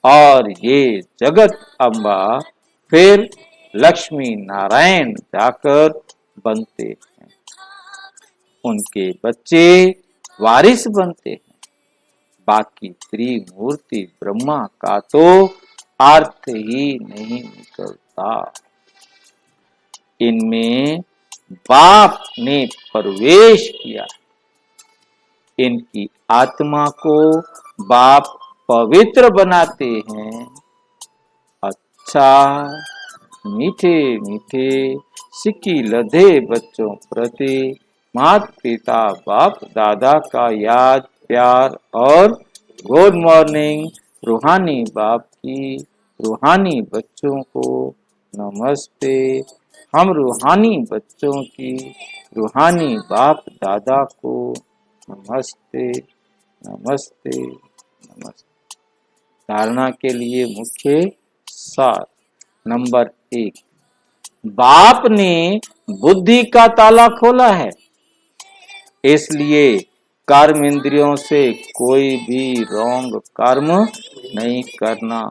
और ये जगत अम्बा फिर लक्ष्मी नारायण जाकर बनते हैं। उनके बच्चे वारिस बनते हैं। बाकी त्रिमूर्ति ब्रह्मा का तो अर्थ ही नहीं निकलता। इनमें बाप ने प्रवेश किया। इनकी आत्मा को बाप पवित्र बनाते हैं। अच्छा मीठे मीठे सिक्की लधे बच्चों प्रति माता पिता बाप दादा का याद प्यार और गुड मॉर्निंग। रूहानी बाप की रूहानी बच्चों को नमस्ते। हम रूहानी बच्चों की रूहानी बाप दादा को नमस्ते नमस्ते नमस्ते। धारणा के लिए मुख्य सार। नंबर 1, बाप ने बुद्धि का ताला खोला है, इसलिए कर्म इंद्रियों से कोई भी रॉन्ग कर्म नहीं करना।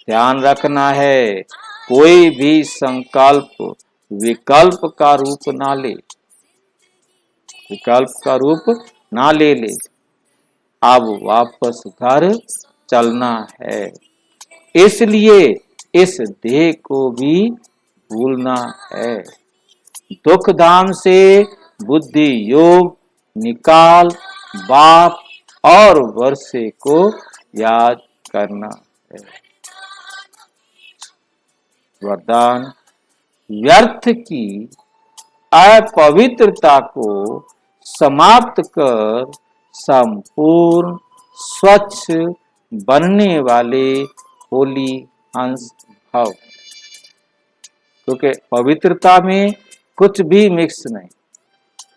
ध्यान रखना है कोई भी संकल्प विकल्प का रूप ना ले, विकल्प का रूप ना ले। अब वापस घर चलना है, इसलिए इस देह को भी भूलना है। दुख धाम से बुद्धि योग निकाल बाप और वर्षे को याद करना है। वरदान। व्यर्थ की अपवित्रता को समाप्त कर संपूर्ण स्वच्छ बनने वाले होली अंश भाव। क्योंकि पवित्रता में कुछ भी मिक्स नहीं।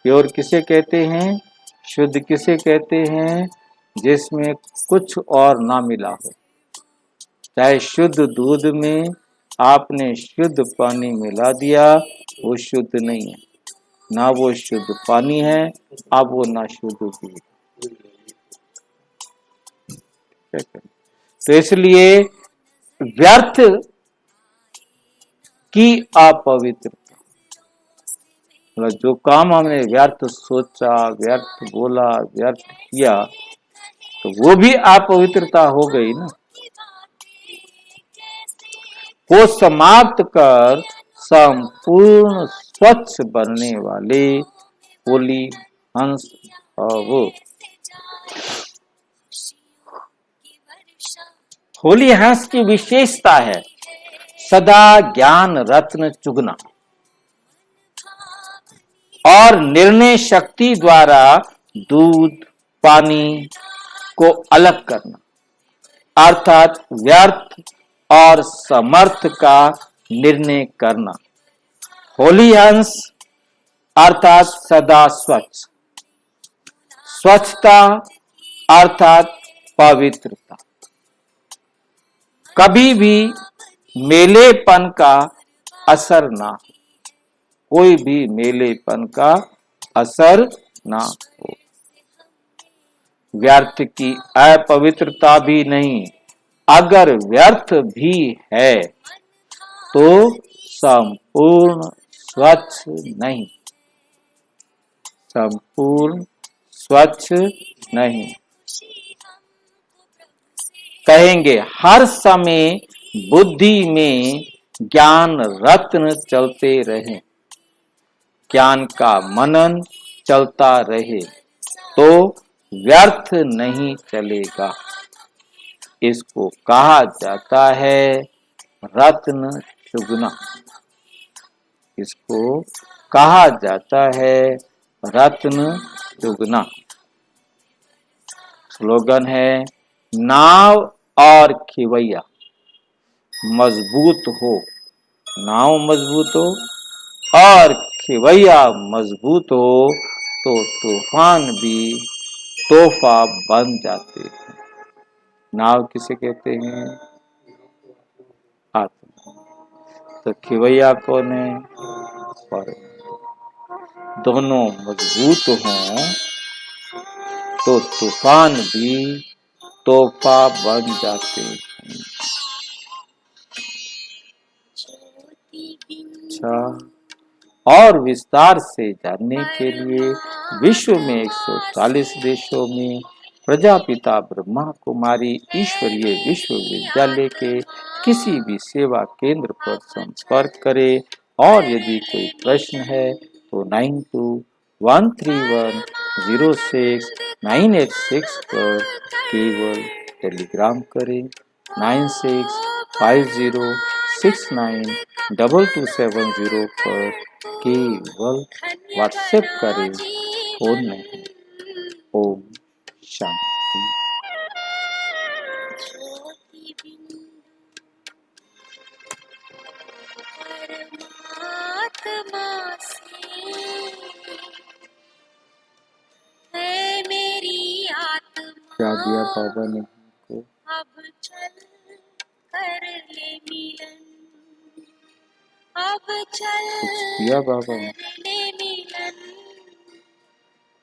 प्योर किसे कहते हैं? शुद्ध किसे कहते हैं? जिसमें कुछ और ना मिला हो। चाहे शुद्ध दूध में आपने शुद्ध पानी मिला दिया, वो शुद्ध नहीं है। ना वो शुद्ध पानी है, अब वो ना शुद्ध दूध। तो इसलिए व्यर्थ की अपवित्रता, मतलब जो काम हमने व्यर्थ सोचा, व्यर्थ बोला, व्यर्थ किया, तो वो भी अपवित्रता हो गई ना। वो समाप्त कर संपूर्ण स्वच्छ बनने वाले होली हंस भाव। होली हंस की विशेषता है सदा ज्ञान रत्न चुगना और निर्णय शक्ति द्वारा दूध पानी को अलग करना। अर्थात व्यर्थ और समर्थ का निर्णय करना। होलीहंस अर्थात सदा स्वच्छ, स्वच्छता अर्थात पवित्रता, कभी भी मेलेपन का असर ना हो, कोई भी मेलेपन का असर ना हो। व्यर्थ की अपवित्रता भी नहीं, अगर व्यर्थ भी है तो संपूर्ण स्वच्छ नहीं, संपूर्ण स्वच्छ नहीं। कहेंगे हर समय बुद्धि में ज्ञान रत्न चलते रहे, ज्ञान का मनन चलता रहे तो व्यर्थ नहीं चलेगा। इसको कहा जाता है रत्न चुगना, इसको कहा जाता है रत्न चुगना। स्लोगन है नाव और खिवैया मजबूत हो, नाव मजबूत हो और खिवैया मजबूत हो तो तूफान भी तोहफा बन जाते हैं। नाव किसे कहते हैं? आत्मा। तो खिवैया कौन है? परमात्मा। दोनों मजबूत हों तो तूफान भी तोहफा बन जाते हैं। अच्छा, और विस्तार से जानने के लिए विश्व में 140 देशों में प्रजापिता ब्रह्मा कुमारी ईश्वरीय विश्वविद्यालय के किसी भी सेवा केंद्र पर संपर्क करें और यदि कोई प्रश्न है तो 9213106986 पर केवल टेलीग्राम करें। 9650692270 पर केवल व्हाट्सएप करें, फोन नहीं। ओम शांति। परमात्मा से है मेरी आत्मा, क्या दिया बाबा ने हमको? अब चल कर ले मिलन, अब चल कुछ दिया बाबा ने? कर ले मिलन,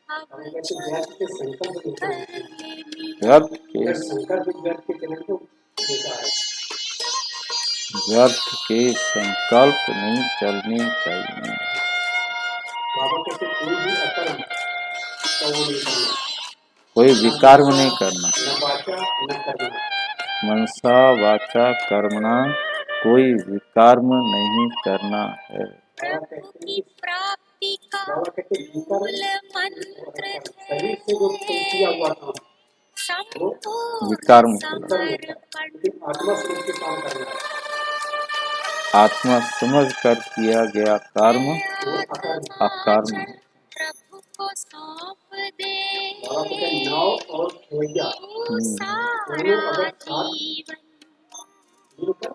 अब हम कहते चल व्यर्थ के संकल्प कर देते हैं। ले मिलन। व्यर्थ के अगर संकल्प व्यर्थ के चले तो बेकार है। व्यर्थ के संकल्प नहीं चलने चाहिए। बाबा कहते कोई भी अकर्म तो वो नहीं करना, कोई विकर्म नहीं करना, न वाचा न कर्म। मनसा वाचा कर्मणा कोई विकर्म नहीं करना है। बाबा कहते हैं की प्राप्ति का बाबा कहते भीतर मूल मंत्र शरीर से जो किया हुआ था विकर्म लेकिन आत्मा समझ के काम करना है, आत्मा समझ कर किया गया कर्म वो अकर्म। अकर्म है। प्रभु को सौंप दे, बाबा कहते हैं नाव और खिवैया दोनों अगर साथ मिलकर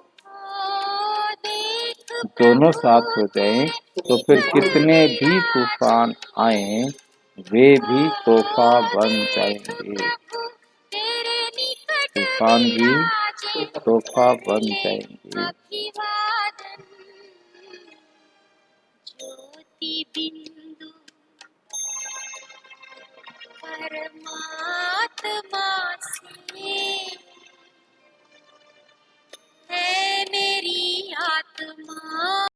दोनों साथ हो जाएं तो फिर कितने भी तूफान आए वे भी तोहफा बन जाएंगे, तूफान भी तोहफा बन जाएंगे। ज्योति बिंदु परमात्मा से है मेरी आत्मा,